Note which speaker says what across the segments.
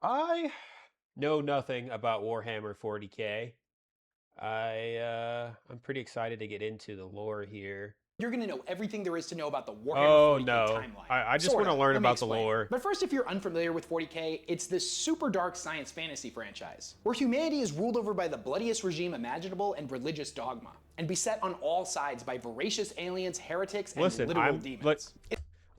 Speaker 1: I know nothing about Warhammer 40K. I'm pretty excited to get into the lore here.
Speaker 2: You're going to know everything there is to know about the Warhammer
Speaker 1: Oh
Speaker 2: 40K
Speaker 1: no,
Speaker 2: timeline.
Speaker 1: I just want to
Speaker 2: Sorta.
Speaker 1: learn
Speaker 2: Let me
Speaker 1: about the
Speaker 2: explain.
Speaker 1: lore.
Speaker 2: But first, if you're unfamiliar with 40K, it's this super dark science fantasy franchise where humanity is ruled over by the bloodiest regime imaginable and religious dogma, and beset on all sides by voracious aliens, heretics, and
Speaker 1: Listen,
Speaker 2: literal demons.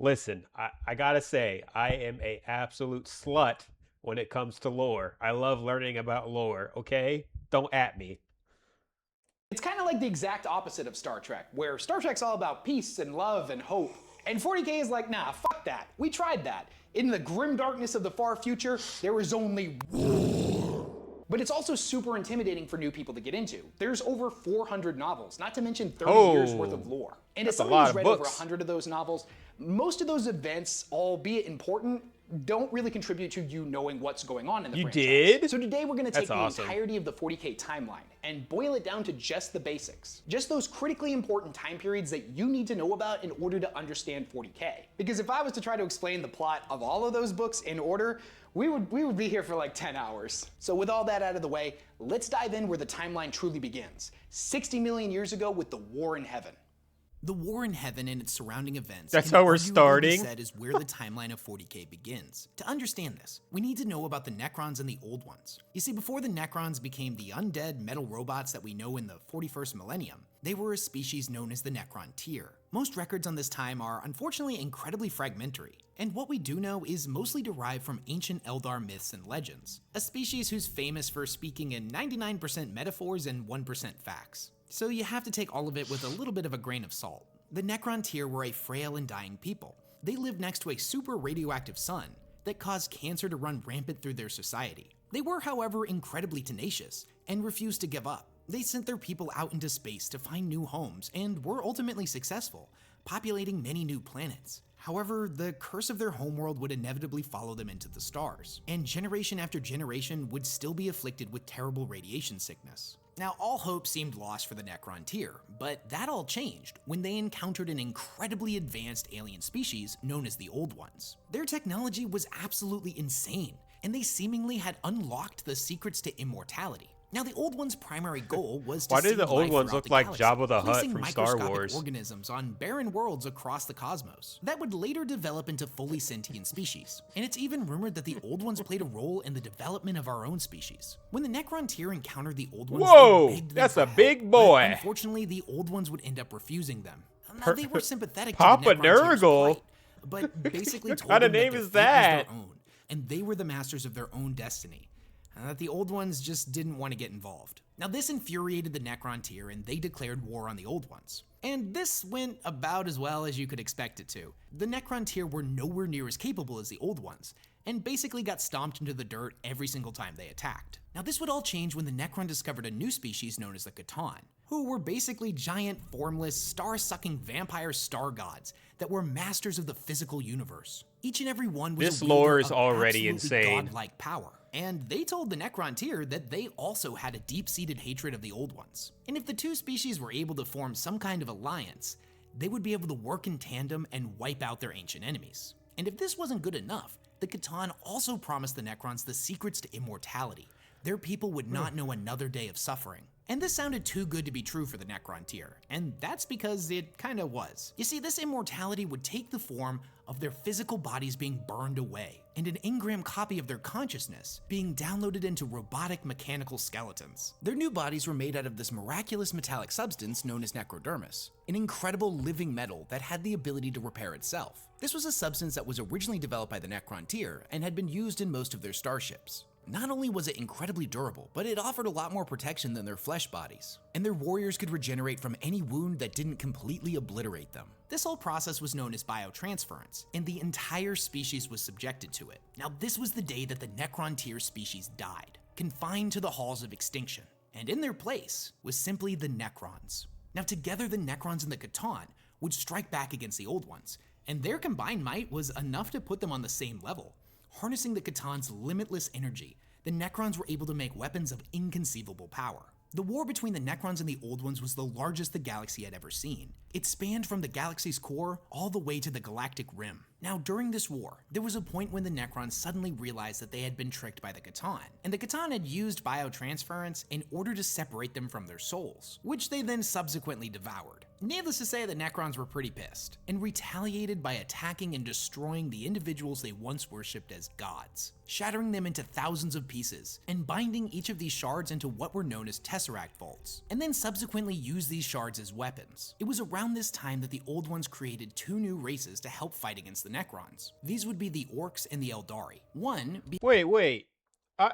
Speaker 1: listen. I gotta say, I am a absolute slut when it comes to lore. I love learning about lore. Okay, don't at me.
Speaker 2: It's kind of like the exact opposite of Star Trek, where Star Trek's all about peace and love and hope. And 40K is like, nah, fuck that. We tried that. In the grim darkness of the far future, there is only war. But it's also super intimidating for new people to get into. There's over 400 novels, not to mention 30 years worth of lore. And as
Speaker 1: that's a
Speaker 2: somebody
Speaker 1: lot
Speaker 2: who's
Speaker 1: of
Speaker 2: read over
Speaker 1: books.
Speaker 2: 100 of those novels, most of those events, albeit important, don't really contribute to you knowing what's going on in the
Speaker 1: You
Speaker 2: franchise.
Speaker 1: did?
Speaker 2: So today we're going to take
Speaker 1: That's
Speaker 2: the
Speaker 1: awesome.
Speaker 2: entirety of the 40K timeline and boil it down to just the basics. Just those critically important time periods that you need to know about in order to understand 40K. Because if I was to try to explain the plot of all of those books in order, we would be here for like 10 hours. So with all that out of the way, let's dive in where the timeline truly begins. 60 million years ago with the War in Heaven.
Speaker 3: The War in Heaven and its surrounding events
Speaker 1: That's
Speaker 3: can
Speaker 1: how we're
Speaker 3: arguably be
Speaker 1: starting?
Speaker 3: said is where the timeline of 40K begins. To understand this, we need to know about the Necrons and the Old Ones. You see, before the Necrons became the undead metal robots that we know in the 41st millennium, they were a species known as the Necron tier. Most records on this time are unfortunately incredibly fragmentary, and what we do know is mostly derived from ancient Eldar myths and legends, a species who's famous for speaking in 99% metaphors and 1% facts. So you have to take all of it with a little bit of a grain of salt. The Necron tier were a frail and dying people. They lived next to a super radioactive sun that caused cancer to run rampant through their society. They were, however, incredibly tenacious and refused to give up. They sent their people out into space to find new homes and were ultimately successful, populating many new planets. However, the curse of their homeworld would inevitably follow them into the stars, and generation after generation would still be afflicted with terrible radiation sickness. Now, all hope seemed lost for the Necron tier, but that all changed when they encountered an incredibly advanced alien species known as the Old Ones. Their technology was absolutely insane, and they seemingly had unlocked the secrets to immortality. Now, the Old Ones' primary goal was to
Speaker 1: Why did
Speaker 3: seed
Speaker 1: the Old
Speaker 3: life
Speaker 1: Ones
Speaker 3: throughout
Speaker 1: look
Speaker 3: the
Speaker 1: like
Speaker 3: galaxy,
Speaker 1: Jabba the Hutt
Speaker 3: placing
Speaker 1: from Star
Speaker 3: microscopic
Speaker 1: Wars?
Speaker 3: organisms on barren worlds across the cosmos that would later develop into fully sentient species. And it's even rumored that the Old Ones played a role in the development of our own species. When the Necron tier encountered the Old Ones,
Speaker 1: Whoa,
Speaker 3: they begged them
Speaker 1: that's
Speaker 3: for
Speaker 1: a
Speaker 3: help,
Speaker 1: big
Speaker 3: but
Speaker 1: boy.
Speaker 3: unfortunately, the Old Ones would end up refusing them. Now, they were sympathetic to
Speaker 1: Papa
Speaker 3: the Necron tier's
Speaker 1: Nurgle?
Speaker 3: plight, but basically
Speaker 1: What
Speaker 3: told
Speaker 1: kind
Speaker 3: them
Speaker 1: of
Speaker 3: that
Speaker 1: name
Speaker 3: their
Speaker 1: is
Speaker 3: fate was
Speaker 1: that?
Speaker 3: their own, and they were the masters of their own destiny. That the Old Ones just didn't want to get involved. Now, this infuriated the Necron tier, and they declared war on the Old Ones. And this went about as well as you could expect it to. The Necron tier were nowhere near as capable as the Old Ones, and basically got stomped into the dirt every single time they attacked. Now, this would all change when the Necron discovered a new species known as the Catan, who were basically giant, formless, star-sucking vampire star gods that were masters of the physical universe. Each and every one was
Speaker 1: This
Speaker 3: a wielder
Speaker 1: lore is
Speaker 3: of
Speaker 1: already
Speaker 3: absolutely
Speaker 1: insane.
Speaker 3: godlike power. And they told the Necron tier that they also had a deep-seated hatred of the Old Ones. And if the two species were able to form some kind of alliance, they would be able to work in tandem and wipe out their ancient enemies. And if this wasn't good enough, the Catan also promised the Necrons the secrets to immortality. Their people would not know another day of suffering. And this sounded too good to be true for the Necron tier, and that's because it kinda was. You see, this immortality would take the form of their physical bodies being burned away, and an engram copy of their consciousness being downloaded into robotic mechanical skeletons. Their new bodies were made out of this miraculous metallic substance known as necrodermis, an incredible living metal that had the ability to repair itself. This was a substance that was originally developed by the Necron tier and had been used in most of their starships. Not only was it incredibly durable, but it offered a lot more protection than their flesh bodies, and their warriors could regenerate from any wound that didn't completely obliterate them. This whole process was known as biotransference, and the entire species was subjected to it. Now, this was the day that the Necron tier species died, confined to the halls of extinction, and in their place was simply the Necrons. Now, together the Necrons and the Catan would strike back against the Old Ones, and their combined might was enough to put them on the same level. Harnessing the Catan's limitless energy, the Necrons were able to make weapons of inconceivable power. The war between the Necrons and the Old Ones was the largest the galaxy had ever seen, It spanned from the galaxy's core all the way to the galactic rim. Now, during this war, there was a point when the Necrons suddenly realized that they had been tricked by the Catan, and the Catan had used biotransference in order to separate them from their souls, which they then subsequently devoured. Needless to say, the Necrons were pretty pissed, and retaliated by attacking and destroying the individuals they once worshipped as gods, shattering them into thousands of pieces, and binding each of these shards into what were known as Tesseract vaults, and then subsequently used these shards as weapons. It was around this time that the Old Ones created two new races to help fight against the Necrons. These would be the Orcs and the Eldari.
Speaker 1: Wait. I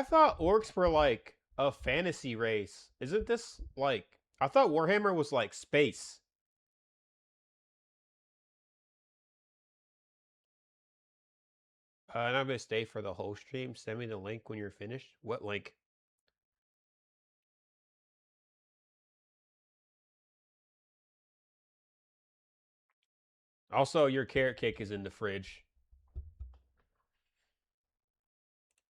Speaker 1: thought orcs were like a fantasy race. Isn't this like... I thought Warhammer was like space. And I'm gonna stay for the whole stream. Send me the link when you're finished. What link? Also, your carrot cake is in the fridge.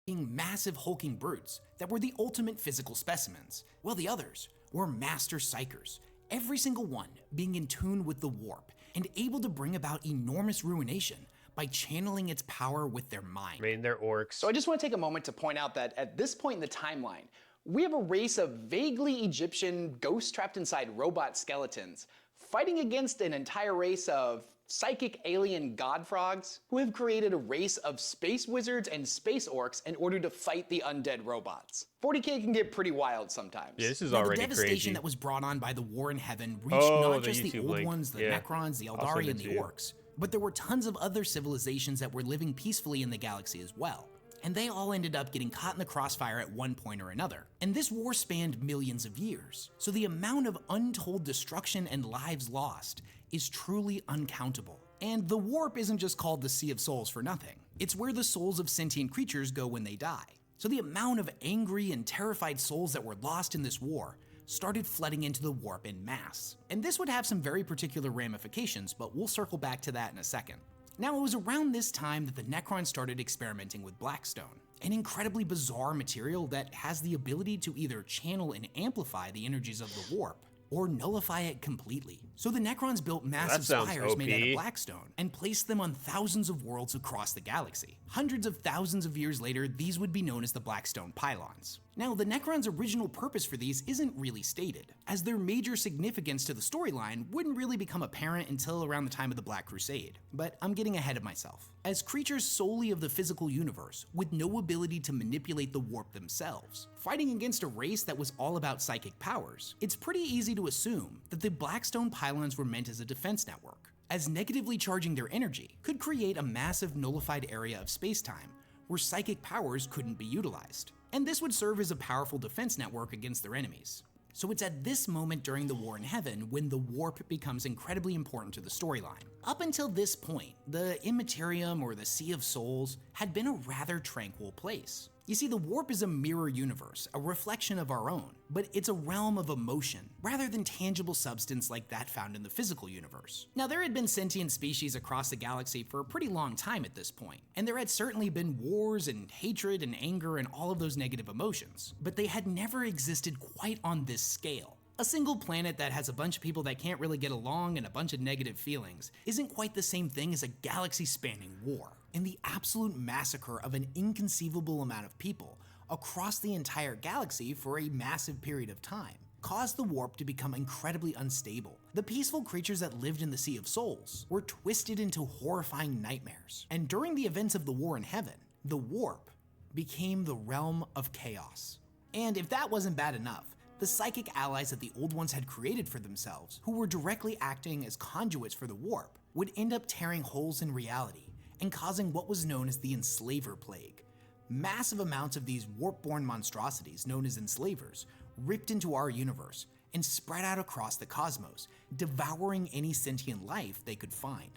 Speaker 3: Being massive hulking brutes that were the ultimate physical specimens, while the others were master psychers, every single one being in tune with the warp and able to bring about enormous ruination by channeling its power with their mind.
Speaker 1: I mean, they're orcs.
Speaker 2: So I just want to take a moment to point out that at this point in the timeline, we have a race of vaguely Egyptian ghosts trapped inside robot skeletons, fighting against an entire race of psychic alien god frogs who have created a race of space wizards and space orcs in order to fight the undead robots. 40K can get pretty wild sometimes.
Speaker 1: Yeah, this is
Speaker 3: Now,
Speaker 1: already
Speaker 3: the devastation
Speaker 1: crazy.
Speaker 3: that was brought on by the war in heaven reached
Speaker 1: Oh,
Speaker 3: not
Speaker 1: the
Speaker 3: just the
Speaker 1: YouTube
Speaker 3: Old
Speaker 1: link.
Speaker 3: Ones, the
Speaker 1: Yeah.
Speaker 3: Necrons, the
Speaker 1: I'll send
Speaker 3: Eldari,
Speaker 1: it
Speaker 3: and
Speaker 1: to
Speaker 3: the
Speaker 1: you.
Speaker 3: Orcs, but there were tons of other civilizations that were living peacefully in the galaxy as well. And they all ended up getting caught in the crossfire at one point or another. And this war spanned millions of years, so the amount of untold destruction and lives lost is truly uncountable. And the warp isn't just called the Sea of Souls for nothing. It's where the souls of sentient creatures go when they die. So the amount of angry and terrified souls that were lost in this war started flooding into the warp en masse. And this would have some very particular ramifications, but we'll circle back to that in a second. Now, it was around this time that the Necrons started experimenting with Blackstone, an incredibly bizarre material that has the ability to either channel and amplify the energies of the warp, or nullify it completely. So the Necrons built massive
Speaker 1: sounds
Speaker 3: spires made out
Speaker 1: OP.
Speaker 3: of Blackstone and placed them on thousands of worlds across the galaxy. Hundreds of thousands of years later, these would be known as the Blackstone pylons. Now, the Necrons' original purpose for these isn't really stated, as their major significance to the storyline wouldn't really become apparent until around the time of the Black Crusade, but I'm getting ahead of myself. As creatures solely of the physical universe, with no ability to manipulate the warp themselves, fighting against a race that was all about psychic powers, it's pretty easy to assume that the Blackstone pylons were meant as a defense network, as negatively charging their energy could create a massive nullified area of spacetime where psychic powers couldn't be utilized. And this would serve as a powerful defense network against their enemies. So it's at this moment during the War in Heaven when the warp becomes incredibly important to the storyline. Up until this point, the Immaterium or the Sea of Souls had been a rather tranquil place. You see, the warp is a mirror universe, a reflection of our own, but it's a realm of emotion rather than tangible substance like that found in the physical universe. Now, there had been sentient species across the galaxy for a pretty long time at this point, and there had certainly been wars and hatred and anger and all of those negative emotions, but they had never existed quite on this scale. A single planet that has a bunch of people that can't really get along and a bunch of negative feelings isn't quite the same thing as a galaxy-spanning war, and the absolute massacre of an inconceivable amount of people across the entire galaxy for a massive period of time caused the warp to become incredibly unstable. The peaceful creatures that lived in the Sea of Souls were twisted into horrifying nightmares, and during the events of the War in Heaven, the warp became the realm of chaos. And if that wasn't bad enough, the psychic allies that the Old Ones had created for themselves, who were directly acting as conduits for the warp, would end up tearing holes in reality and causing what was known as the Enslaver Plague. Massive amounts of these warp-born monstrosities, known as Enslavers, ripped into our universe and spread out across the cosmos, devouring any sentient life they could find.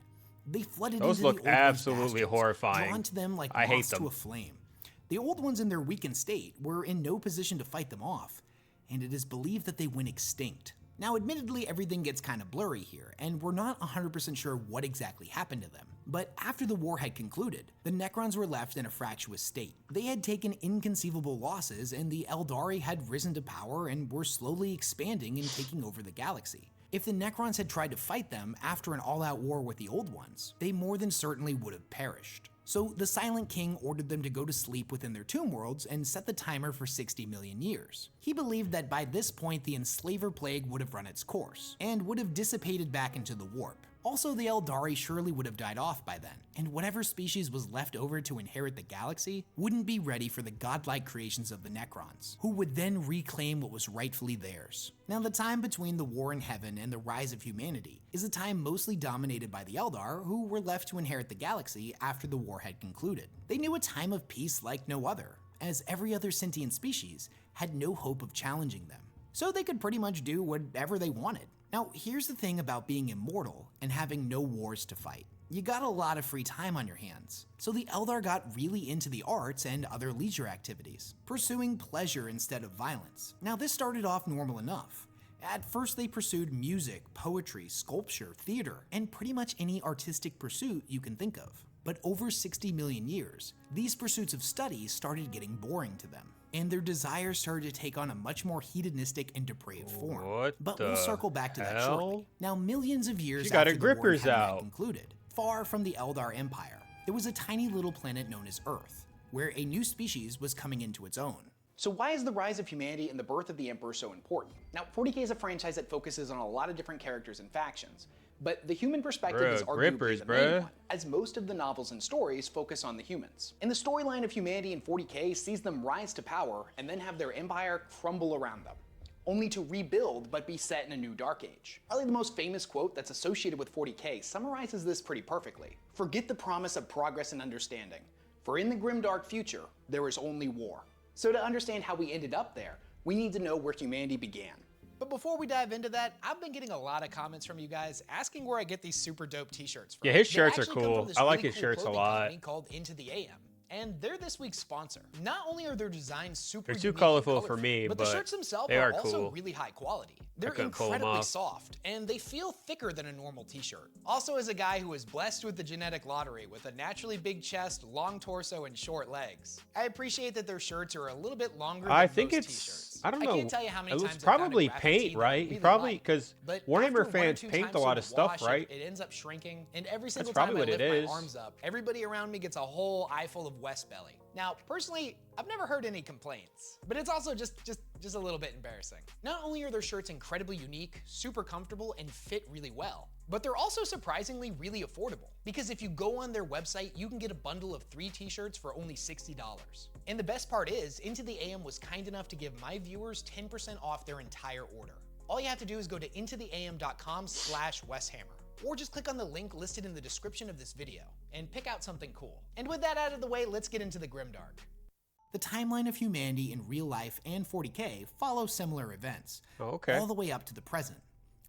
Speaker 3: They flooded
Speaker 1: Those
Speaker 3: into
Speaker 1: look
Speaker 3: the Old Ones'
Speaker 1: absolutely
Speaker 3: bastions,
Speaker 1: horrifying.
Speaker 3: drawn to them like
Speaker 1: I hate
Speaker 3: moths to
Speaker 1: them.
Speaker 3: a flame. The Old Ones in their weakened state were in no position to fight them off, and it is believed that they went extinct. Now, admittedly, everything gets kind of blurry here, and we're not 100% sure what exactly happened to them. But after the war had concluded, the Necrons were left in a fractious state. They had taken inconceivable losses, and the Eldari had risen to power and were slowly expanding and taking over the galaxy. If the Necrons had tried to fight them after an all-out war with the Old Ones, they more than certainly would have perished. So the Silent King ordered them to go to sleep within their tomb worlds and set the timer for 60 million years. He believed that by this point the Enslaver Plague would have run its course, and would have dissipated back into the warp. Also, the Eldari surely would have died off by then, and whatever species was left over to inherit the galaxy wouldn't be ready for the godlike creations of the Necrons, who would then reclaim what was rightfully theirs. Now, the time between the War in Heaven and the rise of humanity is a time mostly dominated by the Eldar, who were left to inherit the galaxy after the war had concluded. They knew a time of peace like no other, as every other sentient species had no hope of challenging them. So they could pretty much do whatever they wanted. Now, here's the thing about being immortal and having no wars to fight. You got a lot of free time on your hands. So the Eldar got really into the arts and other leisure activities, pursuing pleasure instead of violence. Now, this started off normal enough. At first, they pursued music, poetry, sculpture, theater, and pretty much any artistic pursuit you can think of. But over 60 million years, these pursuits of study started getting boring to them, and their desires started to take on a much more hedonistic and depraved form. But we'll circle back to that shortly. Now, millions of years after the war had concluded, far from the Eldar Empire, there was a tiny little planet known as Earth, where a new species was coming into its own.
Speaker 2: So why is the rise of humanity and the birth of the Emperor so important? Now, 40K is a franchise that focuses on a lot of different characters and factions, but the human perspective is arguably the main one, as most of the novels and stories focus on the humans. And the storyline of humanity in 40K sees them rise to power and then have their empire crumble around them, only to rebuild but be set in a new dark age. Probably the most famous quote that's associated with 40K summarizes this pretty perfectly. Forget the promise of progress and understanding, for in the grimdark future, there is only war. So to understand how we ended up there, we need to know where humanity began.
Speaker 4: But before we dive into that, I've been getting a lot of comments from you guys asking where I get these super dope t-shirts from.
Speaker 1: Yeah, his shirts are cool. I like his shirts a lot.
Speaker 4: Called Into the AM. And they're this week's sponsor. Not only are their designs super
Speaker 1: They're too colorful for me,
Speaker 4: but the shirts themselves
Speaker 1: they are
Speaker 4: also
Speaker 1: cool.
Speaker 4: really high quality. They're incredibly soft, and they feel thicker than a normal t-shirt. Also, as a guy who was blessed with the genetic lottery with a naturally big chest, long torso, and short legs, I appreciate that their shirts are a little bit longer than most t-shirts.
Speaker 1: I don't know.
Speaker 4: I can't tell you how many times
Speaker 1: It's probably paint, right?
Speaker 4: Really
Speaker 1: probably, because
Speaker 4: but
Speaker 1: Warhammer fans paint a lot of stuff, right?
Speaker 4: It ends up shrinking, and every single time I lift my arms up, everybody around me gets a whole eyeful of West belly. Now, personally, I've never heard any complaints, but it's also just a little bit embarrassing. Not only are their shirts incredibly unique, super comfortable, and fit really well, but they're also surprisingly really affordable. Because if you go on their website, you can get a bundle of 3 t-shirts for only $60. And the best part is, Into the AM was kind enough to give my viewers 10% off their entire order. All you have to do is go to intotheam.com/weshammer. Or just click on the link listed in the description of this video and pick out something cool. And with that out of the way, let's get into the Grimdark.
Speaker 3: The timeline of humanity in real life and 40K follow similar events, all the way up to the present,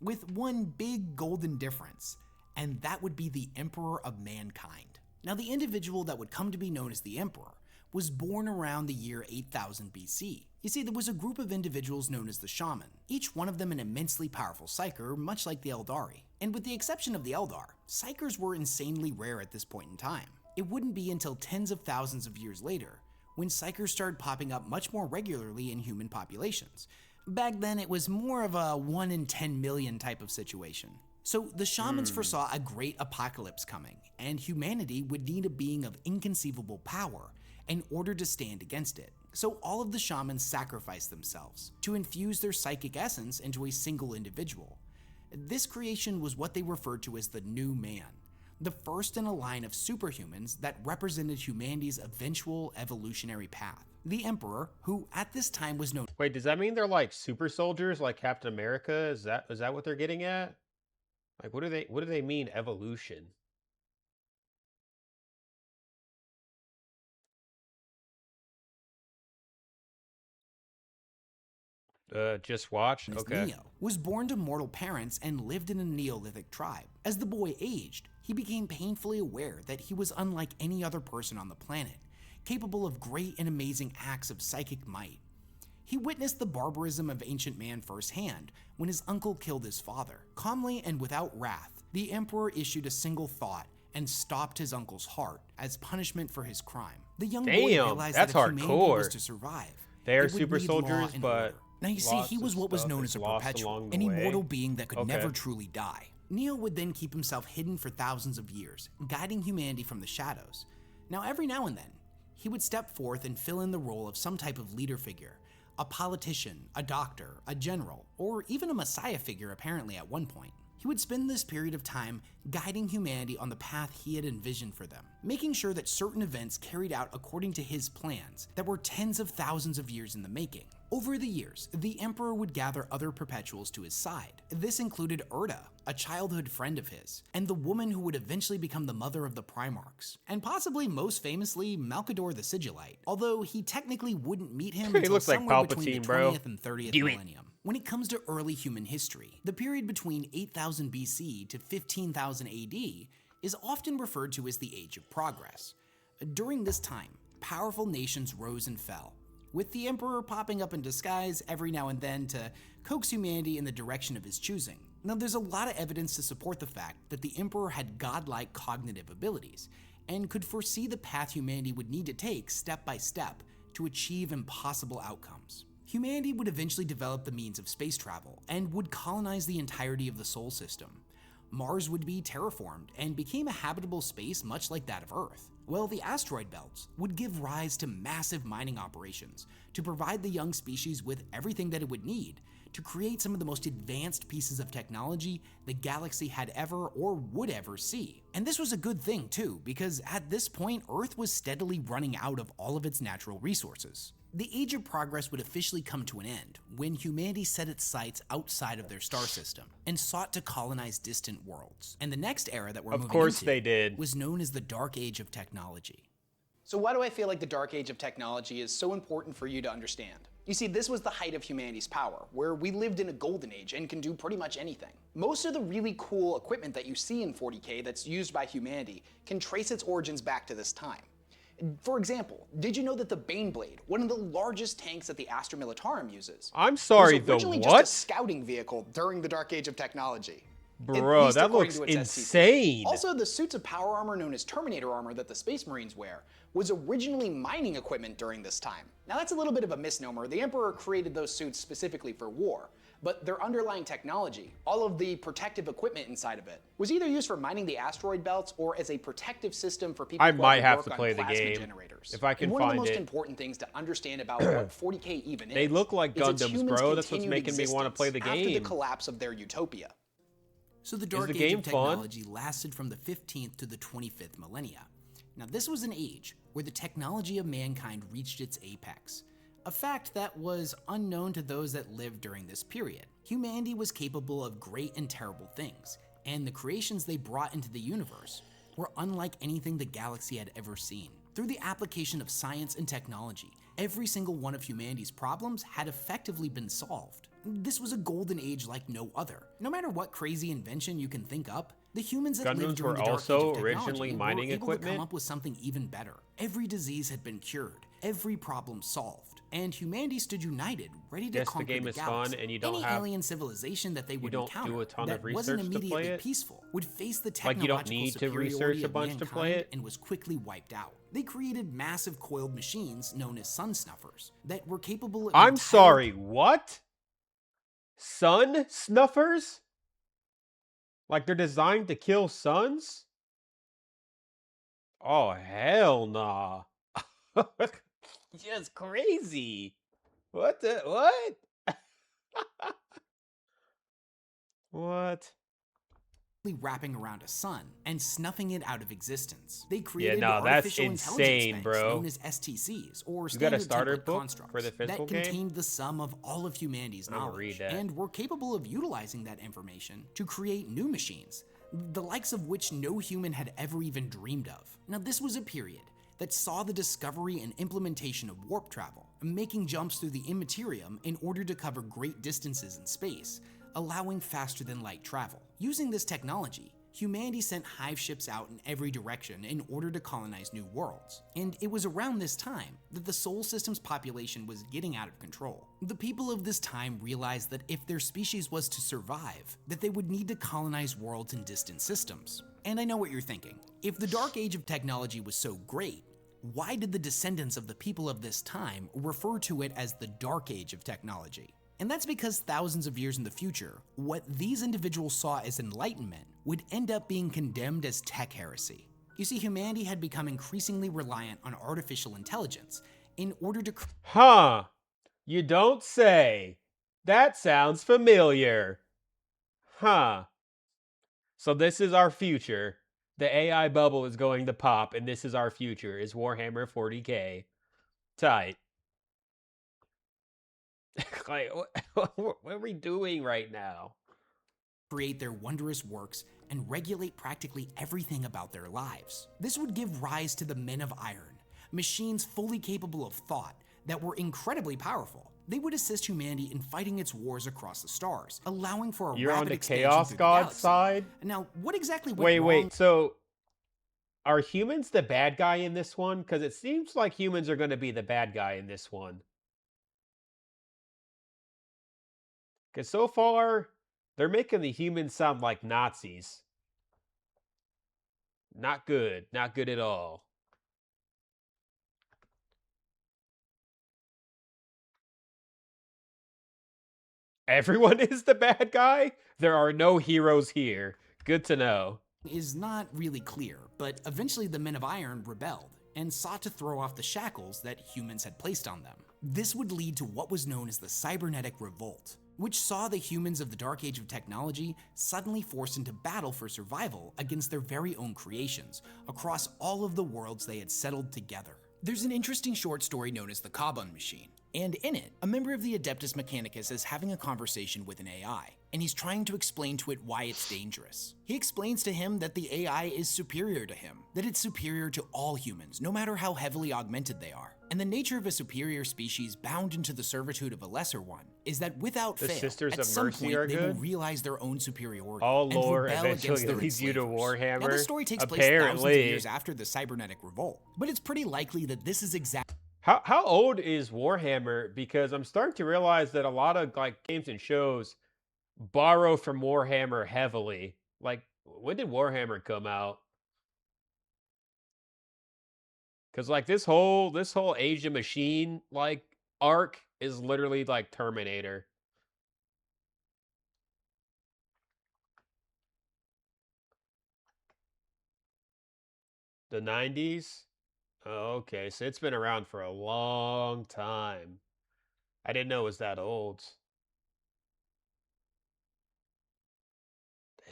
Speaker 3: with one big golden difference, and that would be the Emperor of Mankind. Now, the individual that would come to be known as the Emperor was born around the year 8000 BC. You see, there was a group of individuals known as the Shaman, each one of them an immensely powerful psyker, much like the Eldari. And with the exception of the Eldar, psykers were insanely rare at this point in time. It wouldn't be until tens of thousands of years later when psykers started popping up much more regularly in human populations. Back then, it was more of a 1 in 10 million type of situation. So the shamans foresaw a great apocalypse coming, and humanity would need a being of inconceivable power in order to stand against it. So all of the shamans sacrificed themselves to infuse their psychic essence into a single individual. This creation was what they referred to as the New Man, the first in a line of superhumans that represented humanity's eventual evolutionary path. The Emperor, who at this time was known—
Speaker 1: Wait, does that mean they're like super soldiers like Captain America? Is that what they're getting at? Like, what do they mean evolution? Just watch? Okay.
Speaker 3: Neo, was born to mortal parents and lived in a Neolithic tribe. As the boy aged, he became painfully aware that he was unlike any other person on the planet, capable of great and amazing acts of psychic might. He witnessed the barbarism of ancient man firsthand when his uncle killed his father. Calmly and without wrath, the Emperor issued a single thought and stopped his uncle's heart as punishment for his crime. The young boy realized that if humanity was to survive,
Speaker 1: they are super soldiers, but
Speaker 3: Now you see, he was what was known as a perpetual, an immortal being that could never truly die. Neo would then keep himself hidden for thousands of years, guiding humanity from the shadows. Now every now and then, he would step forth and fill in the role of some type of leader figure, a politician, a doctor, a general, or even a messiah figure apparently at one point. He would spend this period of time guiding humanity on the path he had envisioned for them, making sure that certain events carried out according to his plans that were tens of thousands of years in the making. Over the years, the Emperor would gather other perpetuals to his side. This included Erda, a childhood friend of his, and the woman who would eventually become the mother of the Primarchs, and possibly most famously, Malkador the Sigillite, although he technically wouldn't meet him until somewhere between the 20th and 30th millennium. When it comes to early human history, the period between 8000 BC to 15,000 AD is often referred to as the Age of Progress. During this time, powerful nations rose and fell, with the Emperor popping up in disguise every now and then to coax humanity in the direction of his choosing. Now, there's a lot of evidence to support the fact that the Emperor had godlike cognitive abilities and could foresee the path humanity would need to take step by step to achieve impossible outcomes. Humanity would eventually develop the means of space travel and would colonize the entirety of the Sol system. Mars would be terraformed and became a habitable space much like that of Earth, while the asteroid belts would give rise to massive mining operations to provide the young species with everything that it would need to create some of the most advanced pieces of technology the galaxy had ever or would ever see. And this was a good thing too, because at this point, Earth was steadily running out of all of its natural resources. The Age of Progress would officially come to an end when humanity set its sights outside of their star system and sought to colonize distant worlds. And the next era that we're moving into was known as the Dark Age of Technology.
Speaker 2: So why do I feel like the Dark Age of Technology is so important for you to understand? You see, this was the height of humanity's power, where we lived in a golden age and can do pretty much anything. Most of the really cool equipment that you see in 40K that's used by humanity can trace its origins back to this time. For example, did you know that the Baneblade, one of the largest tanks that the Astra Militarum uses, was originally just a scouting vehicle during the Dark Age of Technology?
Speaker 1: Bro, that looks insane.
Speaker 2: Also, the suits of power armor known as Terminator armor that the Space Marines wear was originally mining equipment during this time. Now that's a little bit of a misnomer. The Emperor created those suits specifically for war, but their underlying technology, all of the protective equipment inside of it, was either used for mining the asteroid belts or as a protective system for people who have to play the game generators.
Speaker 1: If I can find it.
Speaker 2: One of the most important things to understand about what 40K even is,
Speaker 1: they look like Gundams, bro. That's what's making me want to play the game.
Speaker 2: After the collapse of their utopia.
Speaker 3: So the Dark Age of Technology lasted from the 15th to the 25th millennia. Now this was an age where the technology of mankind reached its apex, a fact that was unknown to those that lived during this period. Humanity was capable of great and terrible things, and the creations they brought into the universe were unlike anything the galaxy had ever seen. Through the application of science and technology, every single one of humanity's problems had effectively been solved. This was a golden age like no other. No matter what crazy invention you can think up, the humans that lived during the Dark Age of Technology were able to come up with something even better. Every disease had been cured, every problem solved, and humanity stood united, ready to conquer the galaxy. Any alien civilization that they would encounter that wasn't immediately peaceful would face the technological superiority of mankind and was quickly wiped out. They created massive coiled machines known as sun snuffers that were capable of—
Speaker 1: I'm sorry, what? Sun snuffers? Like they're designed to kill suns? Oh, hell nah. Just crazy. What the, what? What?
Speaker 3: Wrapping around a sun and snuffing it out of existence. They created
Speaker 1: that's
Speaker 3: artificial
Speaker 1: insane,
Speaker 3: intelligence
Speaker 1: bro.
Speaker 3: known as STCs, or
Speaker 1: you got a
Speaker 3: standard
Speaker 1: starter
Speaker 3: template
Speaker 1: book
Speaker 3: constructs
Speaker 1: for the physical
Speaker 3: that contained the sum of all of humanity's knowledge and were capable of utilizing that information to create new machines, the likes of which no human had ever even dreamed of. Now this was a period that saw the discovery and implementation of warp travel, making jumps through the immaterium in order to cover great distances in space, allowing faster than light travel. Using this technology, humanity sent hive ships out in every direction in order to colonize new worlds. And it was around this time that the Sol System's population was getting out of control. The people of this time realized that if their species was to survive, that they would need to colonize worlds in distant systems. And I know what you're thinking. If the Dark Age of Technology was so great, why did the descendants of the people of this time refer to it as the Dark Age of Technology? And that's because thousands of years in the future, what these individuals saw as enlightenment would end up being condemned as tech heresy. You see, humanity had become increasingly reliant on artificial intelligence in order to...
Speaker 1: Huh. You don't say. That sounds familiar. Huh. So this is our future. The AI bubble is going to pop, and this is our future. Is Warhammer 40K. Tight. Like, what are we doing right now?
Speaker 3: Create their wondrous works and regulate practically everything about their lives. This would give rise to the Men of Iron, machines fully capable of thought that were incredibly powerful. They would assist humanity in fighting its wars across the stars, allowing for a
Speaker 1: You're on
Speaker 3: rapid
Speaker 1: the
Speaker 3: expansion
Speaker 1: Chaos
Speaker 3: through the
Speaker 1: God
Speaker 3: galaxy.
Speaker 1: side?
Speaker 3: Now, what exactly went wrong?
Speaker 1: Wait, so are humans the bad guy in this one? Because it seems like humans are going to be the bad guy in this one. Because so far, they're making the humans sound like Nazis. Not good. Not good at all. Everyone is the bad guy? There are no heroes here. Good to know.
Speaker 3: Is not really clear, but eventually the Men of Iron rebelled and sought to throw off the shackles that humans had placed on them. This would lead to what was known as the Cybernetic Revolt, which saw the humans of the Dark Age of technology suddenly forced into battle for survival against their very own creations across all of the worlds they had settled together. There's an interesting short story known as the Kaban Machine, and in it, a member of the Adeptus Mechanicus is having a conversation with an AI, and he's trying to explain to it why it's dangerous. He explains to him that the AI is superior to him, that it's superior to all humans, no matter how heavily augmented they are. And the nature of a superior species bound into the servitude of a lesser one is that without fail,
Speaker 1: Sisters
Speaker 3: at
Speaker 1: of
Speaker 3: some
Speaker 1: Mercy
Speaker 3: point
Speaker 1: are
Speaker 3: they will
Speaker 1: good?
Speaker 3: realize their own superiority
Speaker 1: All
Speaker 3: and
Speaker 1: lore
Speaker 3: rebel
Speaker 1: eventually
Speaker 3: against their
Speaker 1: leads you to
Speaker 3: enslavers.
Speaker 1: Warhammer.
Speaker 3: Now, the story takes place thousands of
Speaker 1: Apparently.
Speaker 3: years after the Cybernetic Revolt, but it's pretty likely that this is exactly
Speaker 1: How old is Warhammer? Because I'm starting to realize that a lot of like games and shows borrow from Warhammer heavily. Like, when did Warhammer come out? Because like this whole Age of Machine like arc is literally like Terminator. The 90s? Oh, okay, so it's been around for a long time. I didn't know it was that old.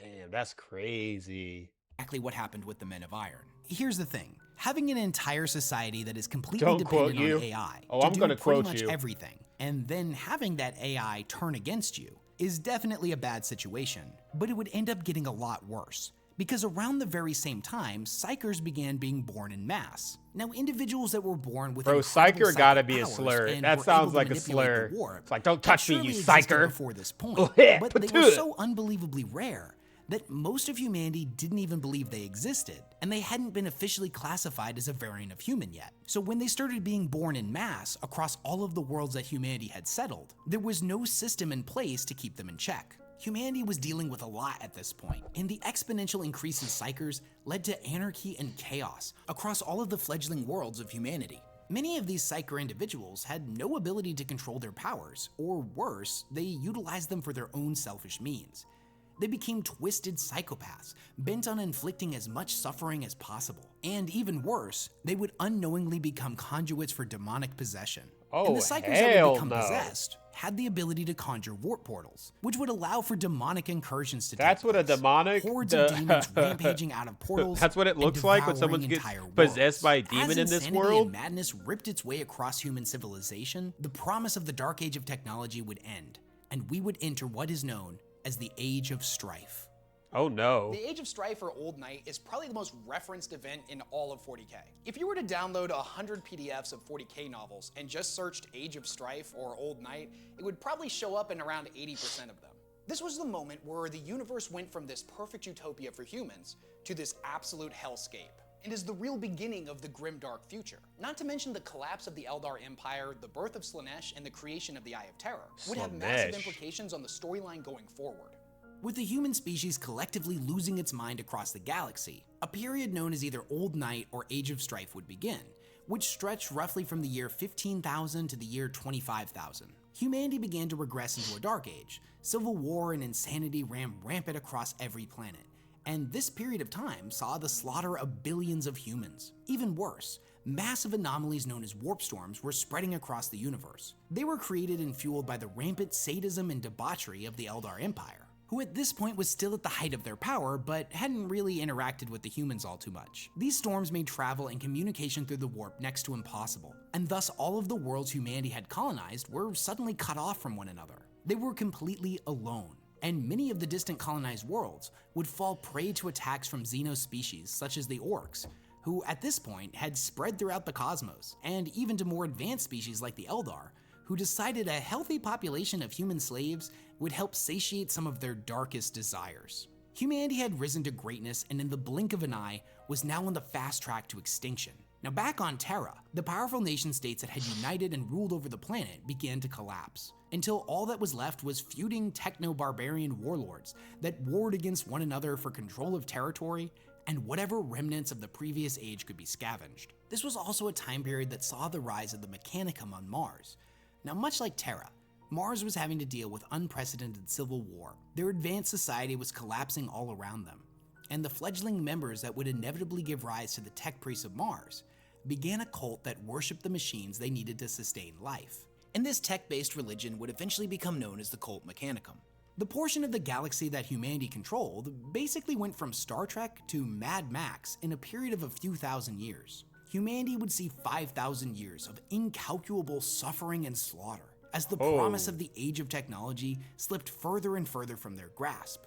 Speaker 1: Damn, that's crazy.
Speaker 3: what happened with the Men of Iron. Here's the thing. Having an entire society that is completely
Speaker 1: Don't quote
Speaker 3: dependent
Speaker 1: you.
Speaker 3: on AI
Speaker 1: Oh,
Speaker 3: to
Speaker 1: I'm
Speaker 3: do
Speaker 1: gonna
Speaker 3: pretty
Speaker 1: quote
Speaker 3: much
Speaker 1: you.
Speaker 3: everything, and then having that AI turn against you is definitely a bad situation, but it would end up getting a lot worse. Because around the very same time, psychers began being born in mass. Now, individuals that were born with
Speaker 1: Bro,
Speaker 3: incredible
Speaker 1: psycher gotta
Speaker 3: psychic
Speaker 1: be a
Speaker 3: powers
Speaker 1: slur.
Speaker 3: and
Speaker 1: That
Speaker 3: were
Speaker 1: sounds
Speaker 3: able to
Speaker 1: like a
Speaker 3: manipulate the
Speaker 1: slur.
Speaker 3: warp
Speaker 1: It's like, don't touch me,
Speaker 3: had
Speaker 1: you
Speaker 3: surely existed
Speaker 1: psycher.
Speaker 3: before this point,
Speaker 1: Oh, yeah,
Speaker 3: but they were so unbelievably rare that most of humanity didn't even believe they existed, and they hadn't been officially classified as a variant of human yet. So when they started being born in mass across all of the worlds that humanity had settled, there was no system in place to keep them in check. Humanity was dealing with a lot at this point, and the exponential increase in psychers led to anarchy and chaos across all of the fledgling worlds of humanity. Many of these psyker individuals had no ability to control their powers, or worse, they utilized them for their own selfish means. They became twisted psychopaths, bent on inflicting as much suffering as possible. And even worse, they would unknowingly become conduits for demonic possession.
Speaker 1: Oh,
Speaker 3: and the psychers that would
Speaker 1: hell
Speaker 3: become
Speaker 1: no.
Speaker 3: possessed had the ability to conjure warp portals, which would allow for demonic incursions to
Speaker 1: That's
Speaker 3: take
Speaker 1: what a
Speaker 3: place.
Speaker 1: demonic...
Speaker 3: Hordes of demons rampaging out of portals.
Speaker 1: That's what it
Speaker 3: and
Speaker 1: looks like when
Speaker 3: devouring
Speaker 1: someone gets
Speaker 3: entire
Speaker 1: possessed
Speaker 3: worlds.
Speaker 1: by a demon
Speaker 3: As
Speaker 1: in this
Speaker 3: insanity
Speaker 1: world.
Speaker 3: and madness ripped its way across human civilization, the promise of the Dark Age of technology would end, and we would enter what is known as the Age of Strife.
Speaker 1: Oh no.
Speaker 2: The Age of Strife or Old Night is probably the most referenced event in all of 40K. If you were to download 100 PDFs of 40K novels and just searched Age of Strife or Old Night, it would probably show up in around 80% of them. This was the moment where the universe went from this perfect utopia for humans to this absolute hellscape, and is the real beginning of the grim dark future. Not to mention the collapse of the Eldar Empire, the birth of Slaanesh, and the creation of the Eye of Terror would have massive
Speaker 1: Slaanesh.
Speaker 2: implications on the storyline going forward.
Speaker 3: With the human species collectively losing its mind across the galaxy, a period known as either Old Night or Age of Strife would begin, which stretched roughly from the year 15,000 to the year 25,000. humanity began to regress into a dark age. Civil war and insanity ran rampant across every planet, and this period of time saw the slaughter of billions of humans. Even worse, massive anomalies known as warp storms were spreading across the universe. They were created and fueled by the rampant sadism and debauchery of the Eldar Empire, who at this point was still at the height of their power, but hadn't really interacted with the humans all too much. These storms made travel and communication through the warp next to impossible, and thus all of the worlds humanity had colonized were suddenly cut off from one another. They were completely alone, and many of the distant colonized worlds would fall prey to attacks from xenospecies such as the orcs, who at this point had spread throughout the cosmos, and even to more advanced species like the Eldar, who decided a healthy population of human slaves would help satiate some of their darkest desires. Humanity had risen to greatness, and in the blink of an eye was now on the fast track to extinction. Now back on Terra, the powerful nation states that had united and ruled over the planet began to collapse, until all that was left was feuding techno-barbarian warlords that warred against one another for control of territory and whatever remnants of the previous age could be scavenged. This was also a time period that saw the rise of the Mechanicum on Mars. Now much like Terra, Mars was having to deal with unprecedented civil war. Their advanced society was collapsing all around them, and the fledgling members that would inevitably give rise to the tech priests of Mars began a cult that worshipped the machines they needed to sustain life. And this tech-based religion would eventually become known as the Cult Mechanicum. The portion of the galaxy that humanity controlled basically went from Star Trek to Mad Max in a period of a few thousand years. Humanity would see 5,000 years of incalculable suffering and slaughter as the promise of the age of technology slipped further and further from their grasp.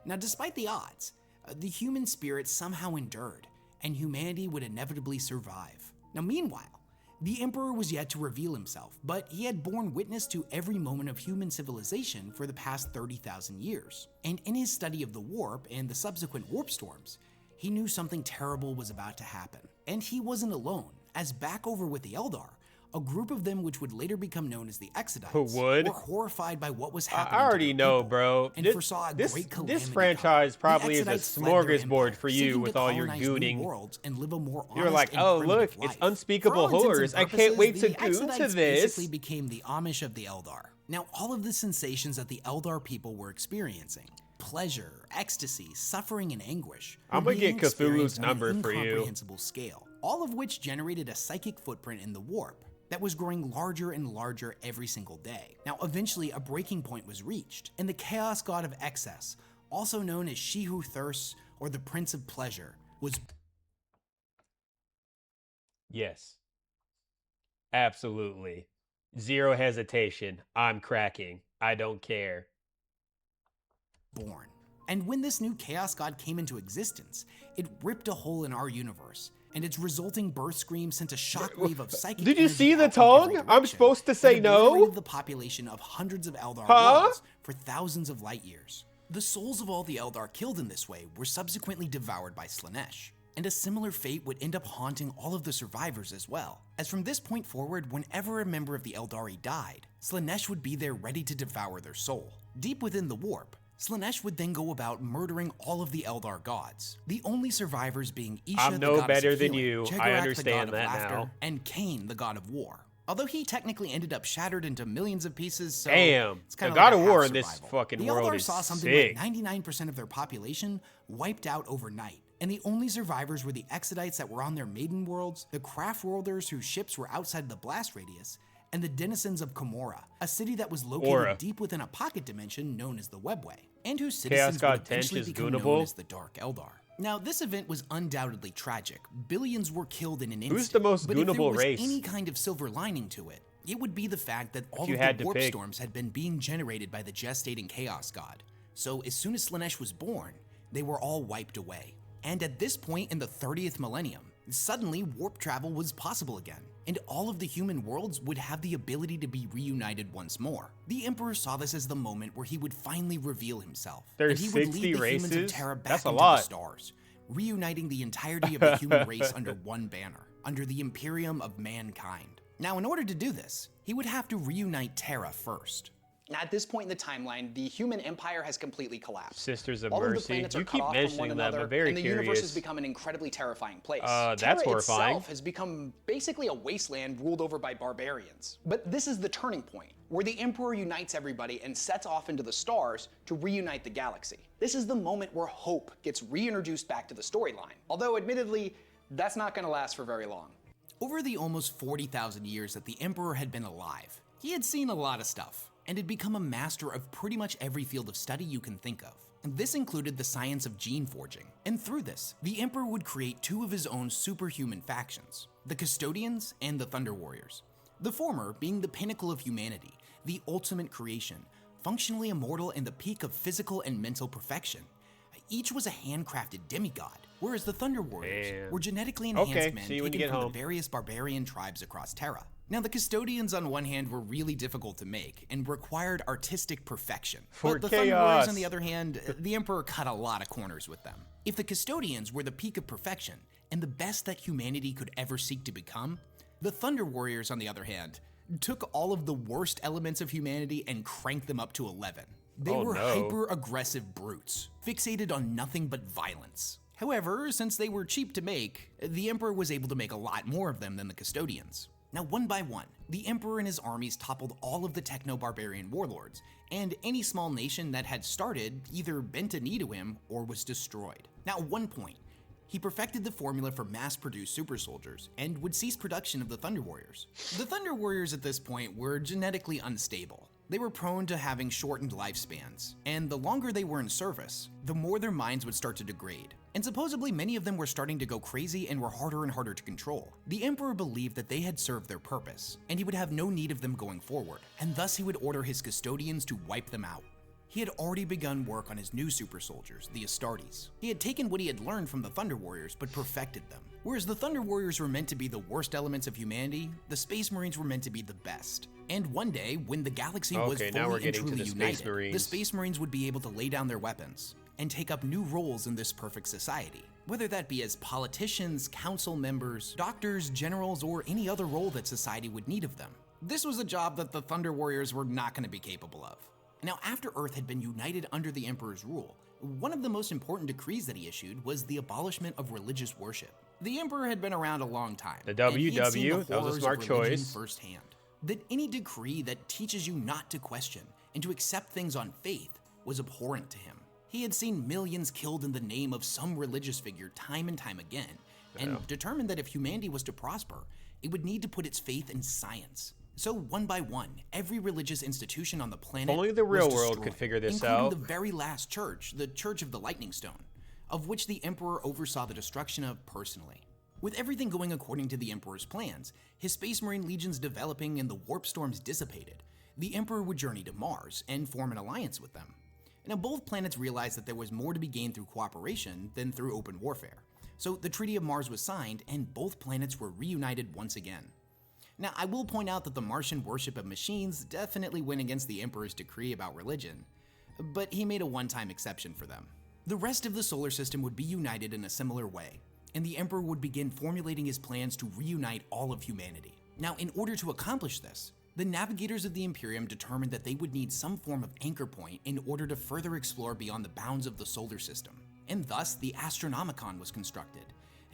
Speaker 3: Now, despite the odds, the human spirit somehow endured, and humanity would inevitably survive. Now, meanwhile, the Emperor was yet to reveal himself, but he had borne witness to every moment of human civilization for the past 30,000 years. And in his study of the warp and the subsequent warp storms, he knew something terrible was about to happen. And he wasn't alone, as back over with the Eldar, a group of them which would later become known as the Exodites were horrified by what was happening.
Speaker 1: I already know,
Speaker 3: people,
Speaker 1: bro.
Speaker 3: And foresaw a great calamity.
Speaker 1: This franchise probably is a smorgasbord for you with all your
Speaker 3: gooning.
Speaker 1: You're like, oh look, it's unspeakable horrors. I can't wait to goon to this.
Speaker 3: Basically became the Amish of the Eldar. Now, all of the sensations that the Eldar people were experiencing, pleasure, ecstasy, suffering, and anguish,
Speaker 1: I'm gonna get Cthulhu's number for you.
Speaker 3: Incomprehensible scale, all of which generated a psychic footprint in the warp that was growing larger and larger every single day. Now, eventually, a breaking point was reached, and the chaos god of excess, also known as She Who Thirsts or the Prince of Pleasure, was
Speaker 1: Yes. Absolutely. Zero hesitation. I'm cracking. I don't care.
Speaker 3: born. And when this new chaos god came into existence, it ripped a hole in our universe, and its resulting birth scream sent a shockwave of psychic
Speaker 1: Did you
Speaker 3: energy
Speaker 1: see the
Speaker 3: out in
Speaker 1: tongue?
Speaker 3: every
Speaker 1: I'm
Speaker 3: direction
Speaker 1: supposed to say
Speaker 3: that
Speaker 1: no?
Speaker 3: obliterated the population of hundreds of Eldar worlds for thousands of light years. The souls of all the Eldar killed in this way were subsequently devoured by Slaanesh, and a similar fate would end up haunting all of the survivors as well, as from this point forward, whenever a member of the Eldari died, Slaanesh would be there ready to devour their soul. Deep within the warp, Slaanesh would then go about murdering all of the Eldar gods, the only survivors being Isha,
Speaker 1: I'm
Speaker 3: the
Speaker 1: no
Speaker 3: goddess
Speaker 1: better
Speaker 3: of
Speaker 1: than
Speaker 3: healing,
Speaker 1: you. I
Speaker 3: Chegarak,
Speaker 1: understand
Speaker 3: the god
Speaker 1: that
Speaker 3: of laughter,
Speaker 1: now.
Speaker 3: and Cain, the god of war. Although he technically ended up shattered into millions of pieces, so
Speaker 1: Damn,
Speaker 3: it's kind
Speaker 1: the
Speaker 3: of
Speaker 1: God
Speaker 3: like
Speaker 1: of
Speaker 3: a
Speaker 1: War
Speaker 3: half
Speaker 1: in this
Speaker 3: survival.
Speaker 1: fucking
Speaker 3: the
Speaker 1: world
Speaker 3: Eldar
Speaker 1: is
Speaker 3: saw something
Speaker 1: sick.
Speaker 3: like 99% of their population wiped out overnight, and the only survivors were the Exodites that were on their maiden worlds, the craft worlders whose ships were outside the blast radius, and the denizens of Komora, a city that was located deep within a pocket dimension known as the Webway, and whose citizens would eventually become known as the Dark Eldar. Now, this event was undoubtedly tragic. Billions were killed in an instant.
Speaker 1: Who's the most
Speaker 3: but if there
Speaker 1: goonable
Speaker 3: was
Speaker 1: race?
Speaker 3: any kind of silver lining to it, it would be the fact that all
Speaker 1: you
Speaker 3: of
Speaker 1: had
Speaker 3: the
Speaker 1: to
Speaker 3: warp
Speaker 1: pick.
Speaker 3: storms had been being generated by the gestating Chaos God. So as soon as Slaanesh was born, they were all wiped away. And at this point in the 30th millennium, suddenly warp travel was possible again, and all of the human worlds would have the ability to be reunited once more. The Emperor saw this as the moment where he would finally reveal himself,
Speaker 1: There's
Speaker 3: and he would
Speaker 1: 60
Speaker 3: lead the humans of
Speaker 1: races?
Speaker 3: Terra back
Speaker 1: That's a
Speaker 3: into
Speaker 1: lot.
Speaker 3: the stars, reuniting the entirety of the human race under one banner, under the Imperium of Mankind. Now, in order to do this, he would have to reunite Terra first.
Speaker 2: At this point in the timeline, the human empire has completely collapsed.
Speaker 1: Sisters of
Speaker 2: All of the
Speaker 1: Mercy.
Speaker 2: planets are
Speaker 1: You
Speaker 2: cut
Speaker 1: keep
Speaker 2: off from one
Speaker 1: mentioning them.
Speaker 2: another,
Speaker 1: I'm very
Speaker 2: and the universe has
Speaker 1: curious.
Speaker 2: become an incredibly terrifying place.
Speaker 1: That's
Speaker 2: Terra
Speaker 1: horrifying.
Speaker 2: itself has become basically a wasteland ruled over by barbarians. But this is the turning point, where the Emperor unites everybody and sets off into the stars to reunite the galaxy. This is the moment where hope gets reintroduced back to the storyline. Although, admittedly, that's not going to last for very long.
Speaker 3: Over the almost 40,000 years that the Emperor had been alive, he had seen a lot of stuff, and had become a master of pretty much every field of study you can think of. And this included the science of gene forging. And through this, the Emperor would create two of his own superhuman factions, the Custodians and the Thunder Warriors. The former being the pinnacle of humanity, the ultimate creation, functionally immortal and the peak of physical and mental perfection. Each was a handcrafted demigod, whereas the Thunder Warriors were genetically enhanced men taken from the various barbarian tribes across Terra. Now, the Custodians on one hand were really difficult to make and required artistic perfection. But the Thunder Warriors on the other hand, the Emperor cut a lot of corners with them. If the Custodians were the peak of perfection and the best that humanity could ever seek to become, the Thunder Warriors on the other hand took all of the worst elements of humanity and cranked them up to 11. They were hyper-aggressive brutes, fixated on nothing but violence. However, since they were cheap to make, the Emperor was able to make a lot more of them than the Custodians. Now, one by one, the Emperor and his armies toppled all of the techno-barbarian warlords, and any small nation that had started either bent a knee to him or was destroyed. Now, at one point, he perfected the formula for mass-produced super soldiers and would cease production of the Thunder Warriors. The Thunder Warriors at this point were genetically unstable. They were prone to having shortened lifespans, and the longer they were in service, the more their minds would start to degrade. And supposedly many of them were starting to go crazy and were harder and harder to control. The Emperor believed that they had served their purpose, and he would have no need of them going forward, and thus he would order his Custodians to wipe them out. He had already begun work on his new super soldiers, the Astartes. He had taken what he had learned from the Thunder Warriors but perfected them. Whereas the Thunder Warriors were meant to be the worst elements of humanity, the Space Marines were meant to be the best. And one day, when the galaxy was fully and truly united, the Space Marines would be able to lay down their weapons and take up new roles in this perfect society. Whether that be as politicians, council members, doctors, generals, or any other role that society would need of them. This was a job that the Thunder Warriors were not going to be capable of. Now, after Earth had been united under the Emperor's rule, one of the most important decrees that he issued was the abolishment of religious worship. The Emperor had been around a long time.
Speaker 1: The WW, that was a smart choice.
Speaker 3: Firsthand. That any decree that teaches you not to question and to accept things on faith was abhorrent to him. He had seen millions killed in the name of some religious figure time and time again, and determined that if humanity was to prosper, it would need to put its faith in science. So one by one, every religious institution on the planet
Speaker 1: only the real world could figure this out.
Speaker 3: Including the very last church, the Church of the Lightning Stone, of which the Emperor oversaw the destruction of personally. With everything going according to the Emperor's plans, his Space Marine legions developing and the warp storms dissipated, the Emperor would journey to Mars and form an alliance with them. Now, both planets realized that there was more to be gained through cooperation than through open warfare. So the Treaty of Mars was signed and both planets were reunited once again. Now, I will point out that the Martian worship of machines definitely went against the Emperor's decree about religion, but he made a one-time exception for them. The rest of the solar system would be united in a similar way, and the Emperor would begin formulating his plans to reunite all of humanity. Now, in order to accomplish this, the navigators of the Imperium determined that they would need some form of anchor point in order to further explore beyond the bounds of the solar system, and thus the Astronomicon was constructed.